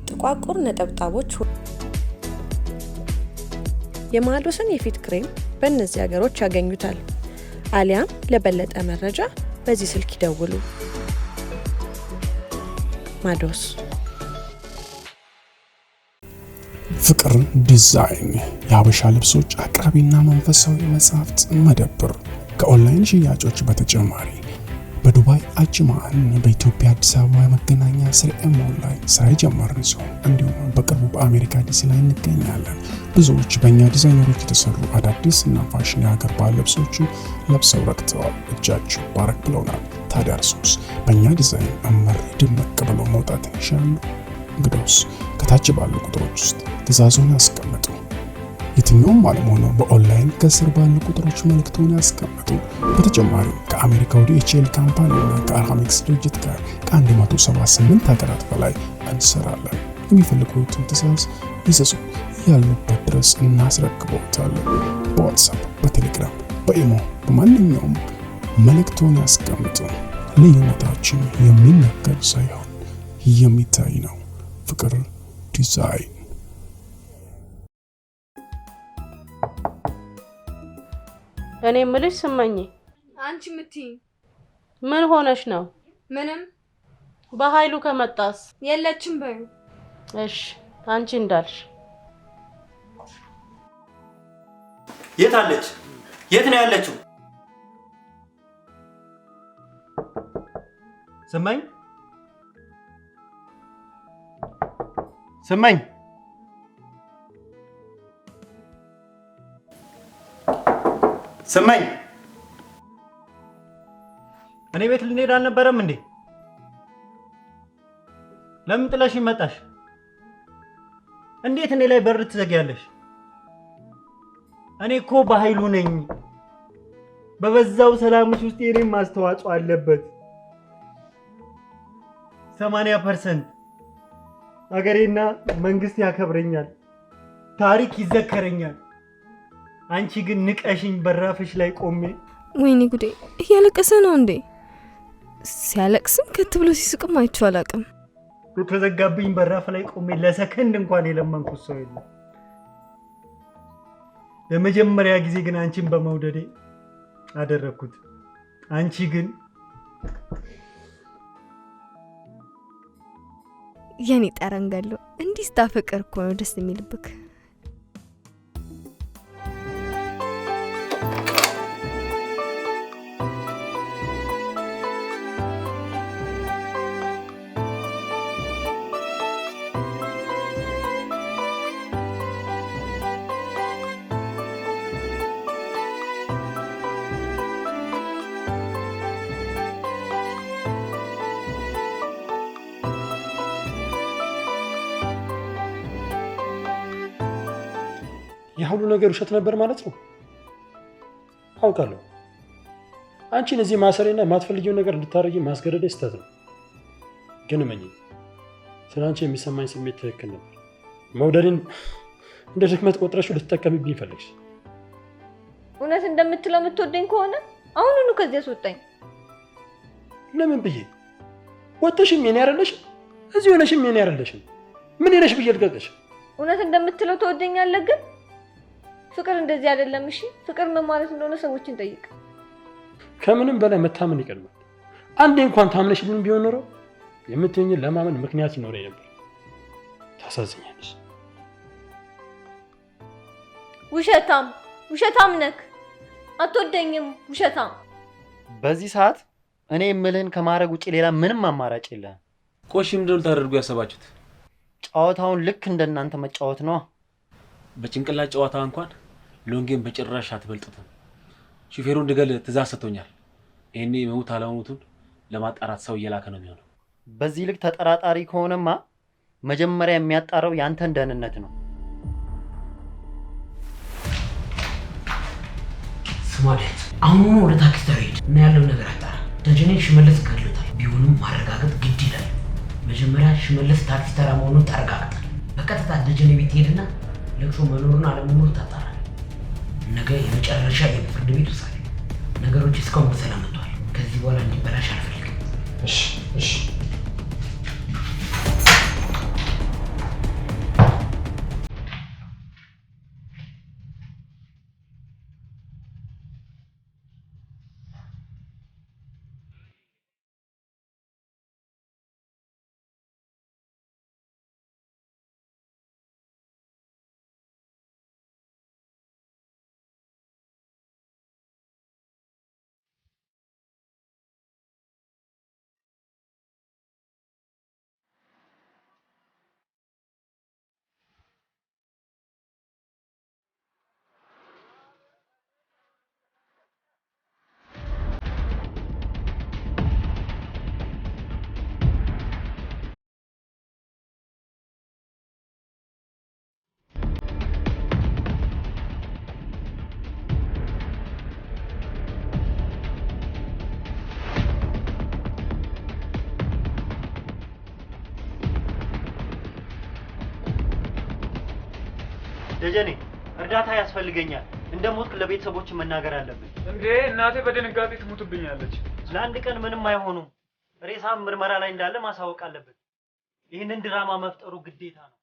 ጥቋቁር ነጠብጣቦች የማዶስን የፊት ክሬም በእነዚህ ሀገሮች ያገኙታል። አሊያም ለበለጠ መረጃ በዚህ ስልክ ይደውሉ። ማዶስ። ፍቅር ዲዛይን የሀበሻ ልብሶች አቅራቢና መንፈሳዊ መጽሐፍት መደብር ከኦንላይን ሽያጮች በተጨማሪ በዱባይ አጅማን በኢትዮጵያ አዲስ አበባ መገናኛ ስርኤ ሞል ላይ ስራ የጀመርን ሲሆን እንዲሁም በቅርቡ በአሜሪካ ዲሲ ላይ እንገኛለን። ብዙዎች በእኛ ዲዛይነሮች የተሰሩ አዳዲስ እና ፋሽን የሀገር ባህል ልብሶችን ለብሰው ረክተዋል። እጃችሁ ባረክ ብለውናል። ታዲያ እርሶስ በእኛ ዲዛይን እመር ድምቅ ብለው መውጣት ይሻሉ? እንግዲያውስ ከታች ባሉ ቁጥሮች ውስጥ ትዕዛዞን ያስቀምጡ። የትኛውም ዓለም ሆነው በኦንላይን ከስር ባሉ ቁጥሮች መልእክቶን ያስቀምጡ። በተጨማሪ ከአሜሪካ ወደ ኤችኤል ካምፓኒ እና ከአርሃሜክስ ድርጅት ጋር ከ178 ሀገራት በላይ እንሰራለን። የሚፈልጉትን ትዕዛዝ ይዘዙ፣ ያሉበት ድረስ እናስረክበዎታለን። በዋትሳፕ፣ በቴሌግራም፣ በኢሞ በማንኛውም መልእክቶን ያስቀምጡ። ልዩነታችን የሚነገር ሳይሆን የሚታይ ነው። ፍቅር ዲዛይን። እኔ የምልሽ ስመኝ፣ አንቺ ምትይ ምን ሆነሽ ነው? ምንም። በኃይሉ ከመጣስ? የለችም በዩ። እሺ አንቺ እንዳልሽ። የት አለች? የት ነው ያለችው? ስመኝ፣ ስመኝ፣ ስመኝ፣ እኔ ቤት ልንሄድ አልነበረም እንዴ? ለምን ጥለሽ መጣሽ? እንዴት እኔ ላይ በር ትዘጊያለሽ? እኔ እኮ በኃይሉ ነኝ። በበዛው ሰላምሽ ውስጥ የኔም ማስተዋጽኦ አለበት። 80% አገሬና መንግስት ያከብረኛል፣ ታሪክ ይዘከረኛል። አንቺ ግን ንቀሽኝ በራፍሽ ላይ ቆሜ። ወይኔ ጉዴ! እያለቀሰ ነው እንዴ? ሲያለቅስም ከት ብሎ ሲስቅም አይቼው አላውቅም። በተዘጋብኝ በራፍ ላይ ቆሜ ለሰከንድ እንኳን የለመንኩት ሰው የለም። ለመጀመሪያ ጊዜ ግን አንቺን በመውደዴ አደረኩት። አንቺ ግን የኔ ጠረንገሎ እንዲህ ስታፈቅር እኮ ነው ደስ የሚልብክ። የሁሉ ነገር ውሸት ነበር ማለት ነው። አውቃለሁ። አንቺን እዚህ ማሰሬና የማትፈልጊውን ነገር እንድታረጊ ማስገደዴ ስህተት ነው። ግን እመኚኝ፣ ስለ አንቺ የሚሰማኝ ስሜት ትክክል ነበር። እንደ ድክመት ቆጥረሽው ልትጠቀምብኝ ፈልግሽ? እውነት እንደምትለው የምትወደኝ ከሆነ አሁኑኑ ከዚህ አስወጣኝ። ለምን ብዬ? ወጥተሽም የኔ አይደለሽም፣ እዚህ ሆነሽም የኔ አይደለሽም። ምን ነሽ ብዬ ልቀቅሽ? እውነት እንደምትለው ትወደኛለህ? ግን ፍቅር እንደዚህ አይደለም። እሺ ፍቅር ምን ማለት እንደሆነ ሰዎችን ጠይቅ። ከምንም በላይ መታመን ይቀድማል። አንዴ እንኳን ታምነሽልኝ ቢሆን ኖሮ የምትይኝን ለማመን ምክንያት ይኖረኝ ነበር። ታሳዝኛለሽ። ውሸታም ነክ። አትወደኝም፣ ውሸታም። በዚህ ሰዓት እኔ የምልህን ከማድረግ ውጪ ሌላ ምንም አማራጭ የለህም። ቆሽ ምንድነው ልታደርጉ ያሰባችሁት? ጨዋታውን ልክ እንደናንተ መጫወት ነው። በጭንቅላት ጨዋታ እንኳን ሎንጌን በጭራሽ አትበልጡትም። ሹፌሩን እንድገል ትእዛዝ ሰጥቶኛል። ይሄኔ መሞት አለመሞቱን ለማጣራት ሰው እየላከ ነው የሚሆነው። በዚህ ልክ ተጠራጣሪ ከሆነማ መጀመሪያ የሚያጣራው ያንተን ደህንነት ነው። ስማለት አሁን ወደ ታክሲ ተሄድ እና ያለው ነገር አጣራ። ደጀኔ ሽመልስ ገድሎታል። ቢሆንም ማረጋገጥ ግድ ይላል። መጀመሪያ ሽመልስ ታክሲ ተራ መሆኑን ታረጋግጣል። በቀጥታ ደጀኔ ቤት ሄድና ለቅሶ መኖሩን አለመኖሩ ታጣራል። ነገ የመጨረሻ የፍርድ ቤት ውሳኔ። ነገሮች እስካሁን በሰላም መጥተዋል። ከዚህ በኋላ እንዲበላሽ አልፈልግም። እሺ ደጀኔ እርዳታ ያስፈልገኛል። እንደሞትክ ለቤተሰቦች መናገር አለብን። እንዴ እናቴ በድንጋጤ ትሞትብኛለች። ለአንድ ቀን ምንም አይሆኑም። ሬሳም ምርመራ ላይ እንዳለ ማሳወቅ አለብን። ይህንን ድራማ መፍጠሩ ግዴታ ነው።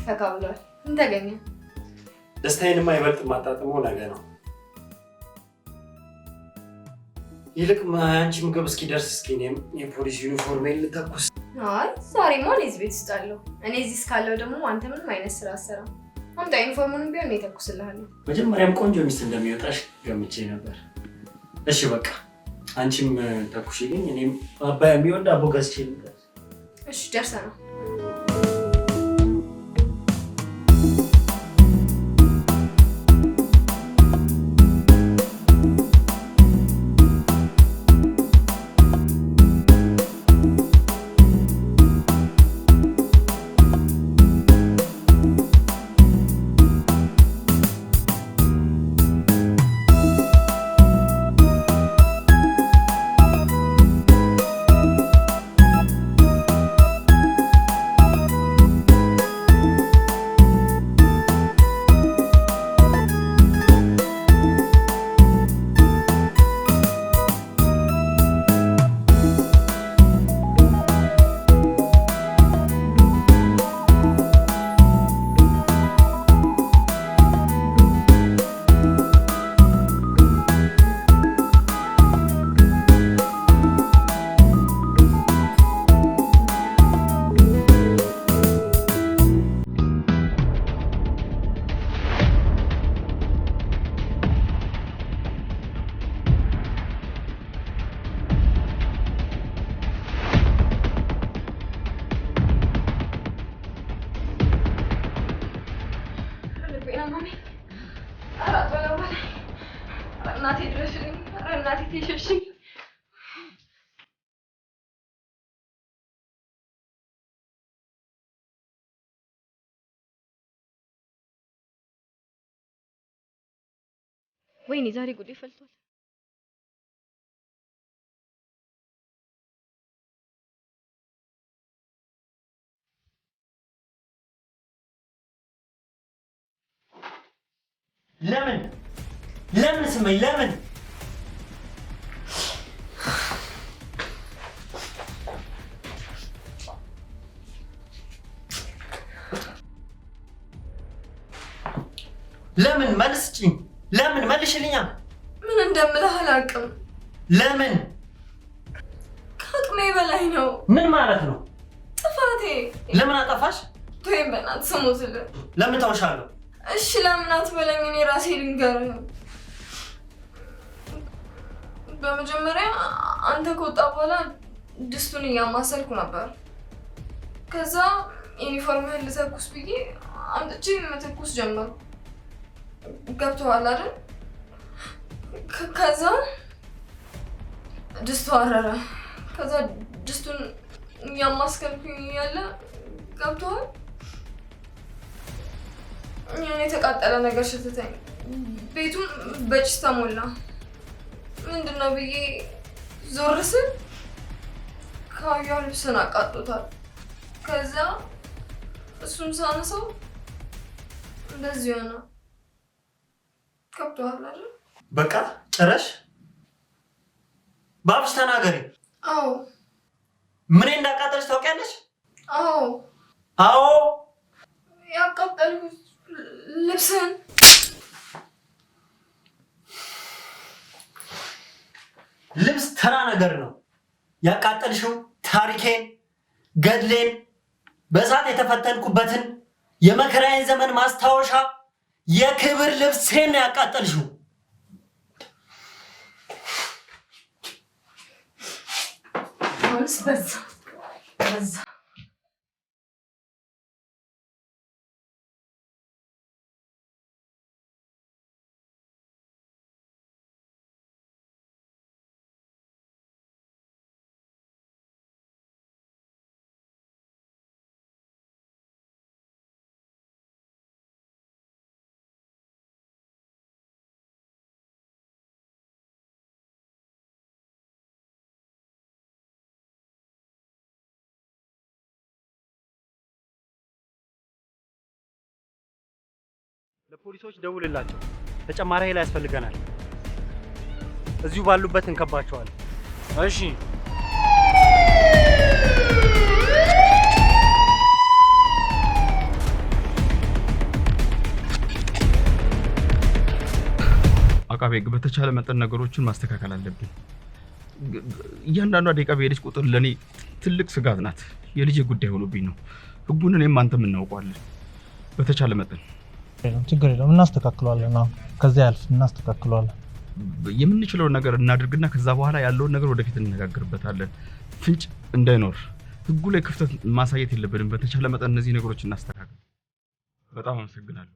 ፈካ ብሏል። ምን ተገኘ? ደስታዬንማ ይበልጥ ማጣጥመው ነገ ነው። ይልቅ አንቺ ምግብ እስኪደርስ እስኪ እኔም የፖሊስ ዩኒፎርሜን ልተኩስ። አይ ዛሬማ እኔ እዚህ ቤት ውስጥ አለሁ። እኔ እዚህ እስካለሁ ደግሞ አንተ ምንም አይነት ስራ አትሰራም። አምጣ ዩኒፎርሙንም ቢሆን እኔ እተኩስልሃለሁ። መጀመሪያም ቆንጆ ሚስት እንደሚወጣሽ ገምቼ ነበር። እሺ በቃ አንቺም ተኩሽልኝ፣ እኔም አባይ የሚወድ ዳቦ ገዝቼ ልምጣ። እሺ ደርሰናል። እየነደፈኝ ነው ማሚ። ኧረ አትበለውበል። ኧረ እናቴ ድረሽልኝ። ኧረ እናቴ ተሸሽኝ። ወይኔ ዛሬ ጉዴ ፈልቷል። ለምን ስመኝ ለምን መልስጭኝ ለምን መልሽልኛ ምን እንደምልህ አላውቅም ለምን ከአቅሜ በላይ ነው ምን ማለት ነው ጥፋቴ ለምን አጠፋሽ ተወኝ በእናትህ ስሙትል ለምን ተውሻለሁ እሺ ለምን አትበለኝ እኔ ራሴ ልንገርህ በመጀመሪያ አንተ ከወጣ በኋላ ድስቱን እያማሰልኩ ነበር ከዛ ዩኒፎርምህን ልተኩስ ብዬ አምጥቼ መተኩስ ጀመርኩ ገብቶሃል አይደል ከዛ ድስቱ አረረ ከዛ ድስቱን እያማስከልኩኝ ያለ ገብቶሃል እኔ የተቃጠለ ነገር ሸተተኝ ቤቱን በጭስ ተሞላ ምንድነው ብዬ ዞር ስል ካያው ልብስን አቃጥሎታል ከዛ እሱን ሳነሳው እንደዚህ ሆነ ከብቶሃል አይደል በቃ ጨረሽ ባብሽ ተናገሪ አዎ ምን እንዳቃጠለሽ ታውቂያለሽ አዎ ያቃጠልኩት ልብስን ልብስ ተራ ነገር ነው ያቃጠልሽው ታሪኬን ገድሌን በእሳት የተፈተንኩበትን የመከራዬን ዘመን ማስታወሻ የክብር ልብሴን ያቃጠልሽው አሁንስ በዛ ለፖሊሶች ደውልላቸው ተጨማሪ ኃይል ያስፈልገናል እዚሁ ባሉበት እንከባቸዋለን እሺ አቃቤ ሕግ በተቻለ መጠን ነገሮችን ማስተካከል አለብን እያንዳንዷ ደቂቃ በሄደች ቁጥር ለኔ ትልቅ ስጋት ናት የልጄ ጉዳይ ሆኖብኝ ነው ህጉን እኔም አንተም እናውቀዋለን በተቻለ መጠን ችግር የለውም እናስተካክለዋለን ከዚያ ያልፍ እናስተካክለዋለን የምንችለው ነገር እናድርግና ከዛ በኋላ ያለውን ነገር ወደፊት እንነጋገርበታለን ፍንጭ እንዳይኖር ህጉ ላይ ክፍተት ማሳየት የለብንም በተቻለ መጠን እነዚህ ነገሮች እናስተካክል በጣም አመሰግናለሁ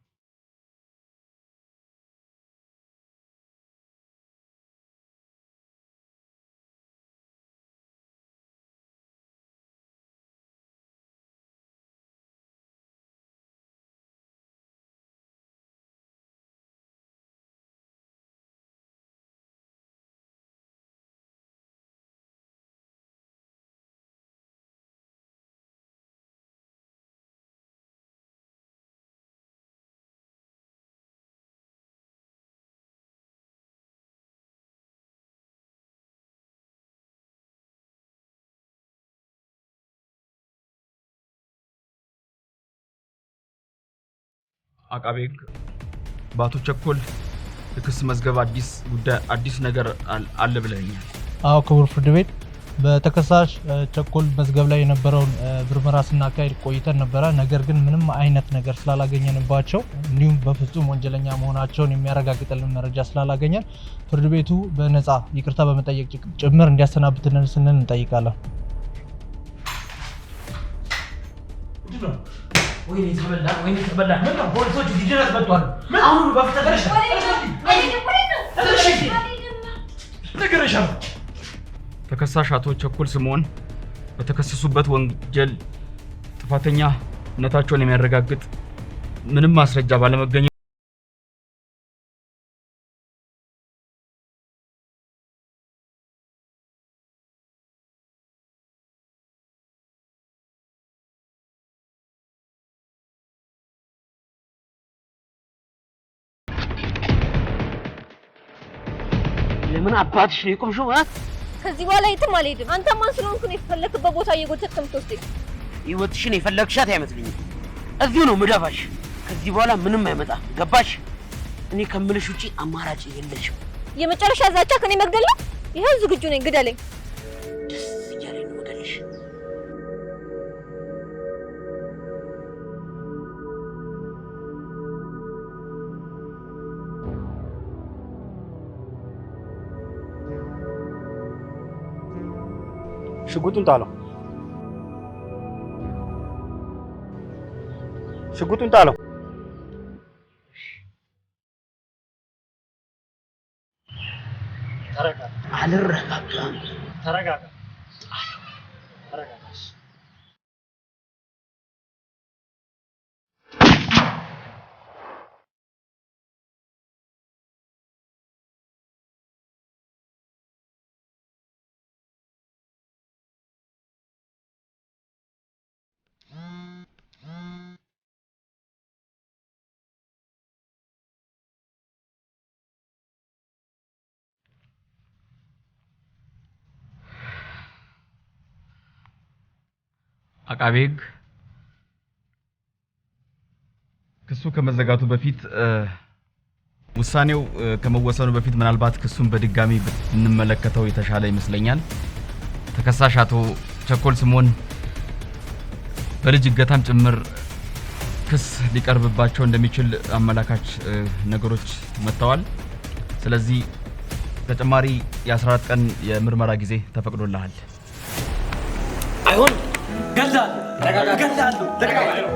አቃቤ ሕግ በአቶ ቸኮል የክስ መዝገብ አዲስ ነገር አለ ብለኛል አዎ ክቡር ፍርድ ቤት በተከሳሽ ቸኮል መዝገብ ላይ የነበረውን ምርመራ ስናካሄድ ቆይተን ነበረ ነገር ግን ምንም አይነት ነገር ስላላገኘንባቸው እንዲሁም በፍጹም ወንጀለኛ መሆናቸውን የሚያረጋግጥልን መረጃ ስላላገኘን ፍርድ ቤቱ በነፃ ይቅርታ በመጠየቅ ጭምር እንዲያሰናብትልን ስንል እንጠይቃለን ወይኔ ተበላ ምን ነው ፖሊሶች እዚህ ድረስ መጥቷል አሁን በፍጥነት ነገርሻለሁ ተከሳሽ አቶ ቸኮል ስምኦን በተከሰሱበት ወንጀል ጥፋተኛነታቸውን የሚያረጋግጥ ምንም ማስረጃ ባለመገኘቱ ለምን አባትሽ ነው የቆምሽው? ከዚህ በኋላ የትም አልሄድም። አንተ ማን ስለሆንክ ነው የፈለክበት ቦታ እየጎተትክ የምትወስደኝ? ህይወትሽን የፈለግሻት አይመስልኝም። እዚሁ ነው ምደፋሽ። ከዚህ በኋላ ምንም አይመጣ። ገባሽ? እኔ ከምልሽ ውጪ አማራጭ የለሽም። የመጨረሻ ዛቻ ከኔ መግደል ነው? ይሄው ዝግጁ ነኝ፣ ግደለኝ። ደስ እያለኝ ነው መገልሽ። ሽጉጡን ጣለው። ሽጉጡን ጣለው። ተረጋጋ። አልረጋጋም። ተረጋጋ። አቃቤ ሕግ ክሱ ከመዘጋቱ በፊት ውሳኔው ከመወሰኑ በፊት ምናልባት ክሱን በድጋሚ ብንመለከተው የተሻለ ይመስለኛል። ተከሳሽ አቶ ቸኮል ስምኦን በልጅ እገታም ጭምር ክስ ሊቀርብባቸው እንደሚችል አመላካች ነገሮች መጥተዋል። ስለዚህ ተጨማሪ የ14 ቀን የምርመራ ጊዜ ተፈቅዶልሃል። አይሆን ገድላለሁ።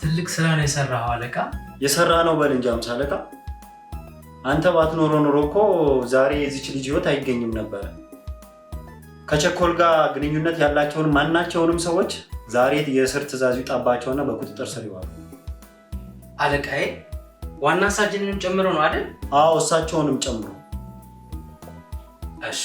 ትልቅ ስራ ነው የሰራው አለቃ። የሰራ ነው በል እንጂ አምሳ አለቃ። አንተ ባትኖሮ ኖሮ እኮ ዛሬ የዚች ልጅ ህይወት አይገኝም ነበር። ከቸኮል ጋር ግንኙነት ያላቸውን ማናቸውንም ሰዎች ዛሬ የእስር ትዕዛዝ ይውጣባቸውና በቁጥጥር ስር ይዋሉ። አለቃዬ ዋና ሳጅንንም ጨምሮ ነው አይደል? አዎ እሳቸውንም ጨምሮ። እሺ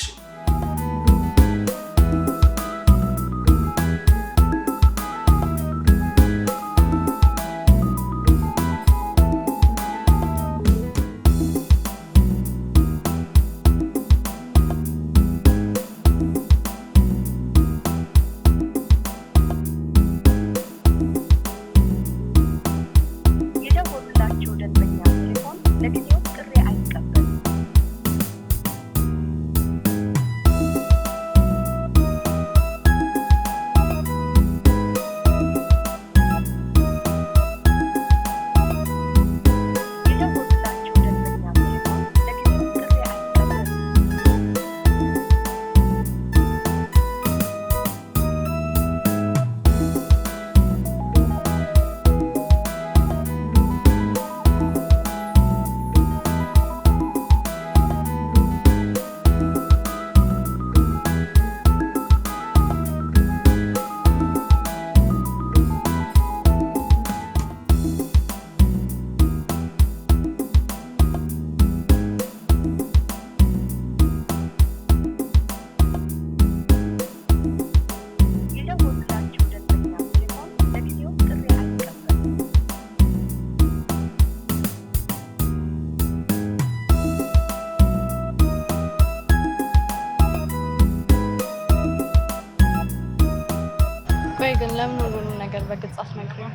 በግልጽ አትነግሪውም?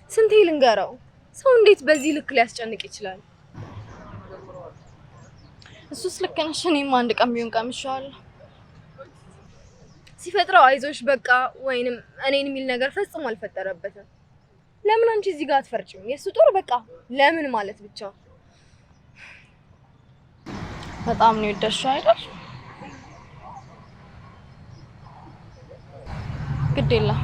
ስንቴ ልንገረው? ሰው እንዴት በዚህ ልክ ሊያስጨንቅ ይችላል? እሱስ ልክ ነሽ። እኔም አንድ ቀን ቢሆን ቀምሼዋለሁ። ሲፈጥረው አይዞሽ በቃ ወይንም እኔን የሚል ነገር ፈጽሞ አልፈጠረበትም። ለምን አንቺ እዚህ ጋር አትፈርጭም? የሱ ጦር በቃ ለምን ማለት ብቻ። በጣም ነው የወደድሽው አይደል? ግድ የለም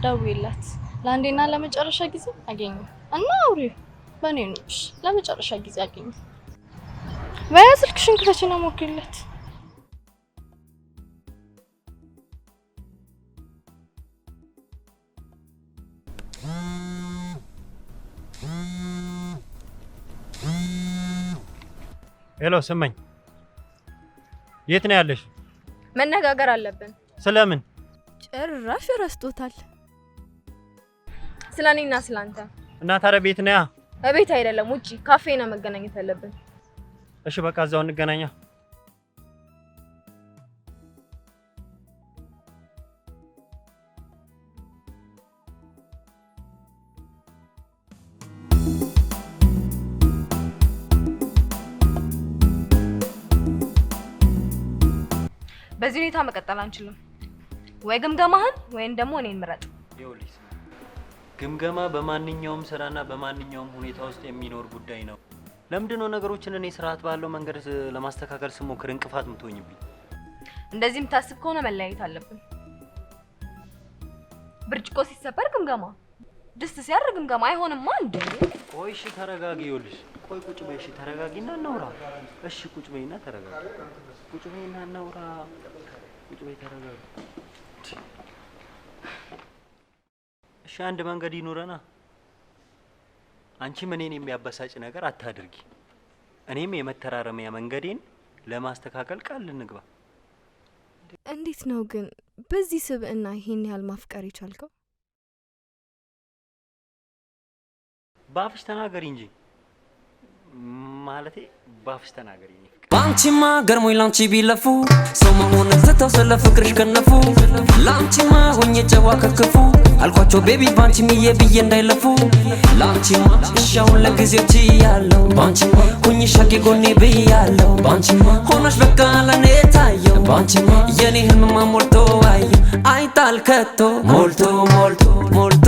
ደውይለት። ለአንዴና ለመጨረሻ ጊዜ አገኘ እና አውሪው። በእኔ ነው ለመጨረሻ ጊዜ አገኘ። በያ ስልክሽን ክፈችና ሞክሪለት። ሄሎ ስመኝ፣ የት ነው ያለሽ? መነጋገር አለብን። ስለምን? ጭራሽ ረስቶታል። ስለኔና ስላንተ። እና ታዲያ ቤት ነያ? ቤት አይደለም ውጪ ካፌ ነው መገናኘት ያለብን። እሺ በቃ እዛው እንገናኛ። በዚህ ሁኔታ መቀጠል አንችልም። ወይ ግምገማህን ወይም ደግሞ እኔን ምረጥ። ይኸውልሽ ግምገማ በማንኛውም ስራና በማንኛውም ሁኔታ ውስጥ የሚኖር ጉዳይ ነው። ለምንድነው ነገሮችን እኔ ስርዓት ባለው መንገድ ለማስተካከል ስሞክር እንቅፋት የምትሆኝብኝ? እንደዚህ የምታስብ ከሆነ መለያየት አለብን። ብርጭቆ ሲሰበር ግምገማ፣ ድስት ሲያር ግምገማ አይሆንማ እንዴ? ቆይ እሺ ተረጋጊ። ይኸውልሽ ቆይ ቁጭ በይ እሺ፣ ተረጋጊና እናውራ። እሺ ቁጭ በይና ተረጋጊ። ቁጭ በይና እናውራ። ቁጭ በይ ተረጋጊ። እሺ አንድ መንገድ ይኖረና አንቺ እኔን የሚያበሳጭ ነገር አታድርጊ። እኔም የመተራረሚያ መንገዴን ለማስተካከል ቃል እንግባ። እንዴት ነው ግን በዚህ ስብዕና ይሄን ያህል ማፍቀር ይቻልከው? ባፍሽ ተናገሪ እንጂ ማለቴ ባፍሽ ተናገሪ። ላንቺማ ገርሞኝ ላንቺ ቢለፉ ሰው መሆን ዝተው ስለ ፍቅርሽ ከነፉ ላንቺማ ሆኜ ጨዋ ከክፉ አልኳቸው ቤቢ ባንቺ ሚዬ ብዬ እንዳይለፉ ላንቺማ እሻውን ለጊዜው ችያለሁ ባንቺማ ሁኚ ሸቂ ጎኔ ብያለሁ ባንቺማ ሆነሽ በቃ ለኔ ታየው ባንቺማ የኔ ህልምማ ሞልቶ አየው አይጣል ከቶ ሞልቶ ሞልቶ ሞልቶ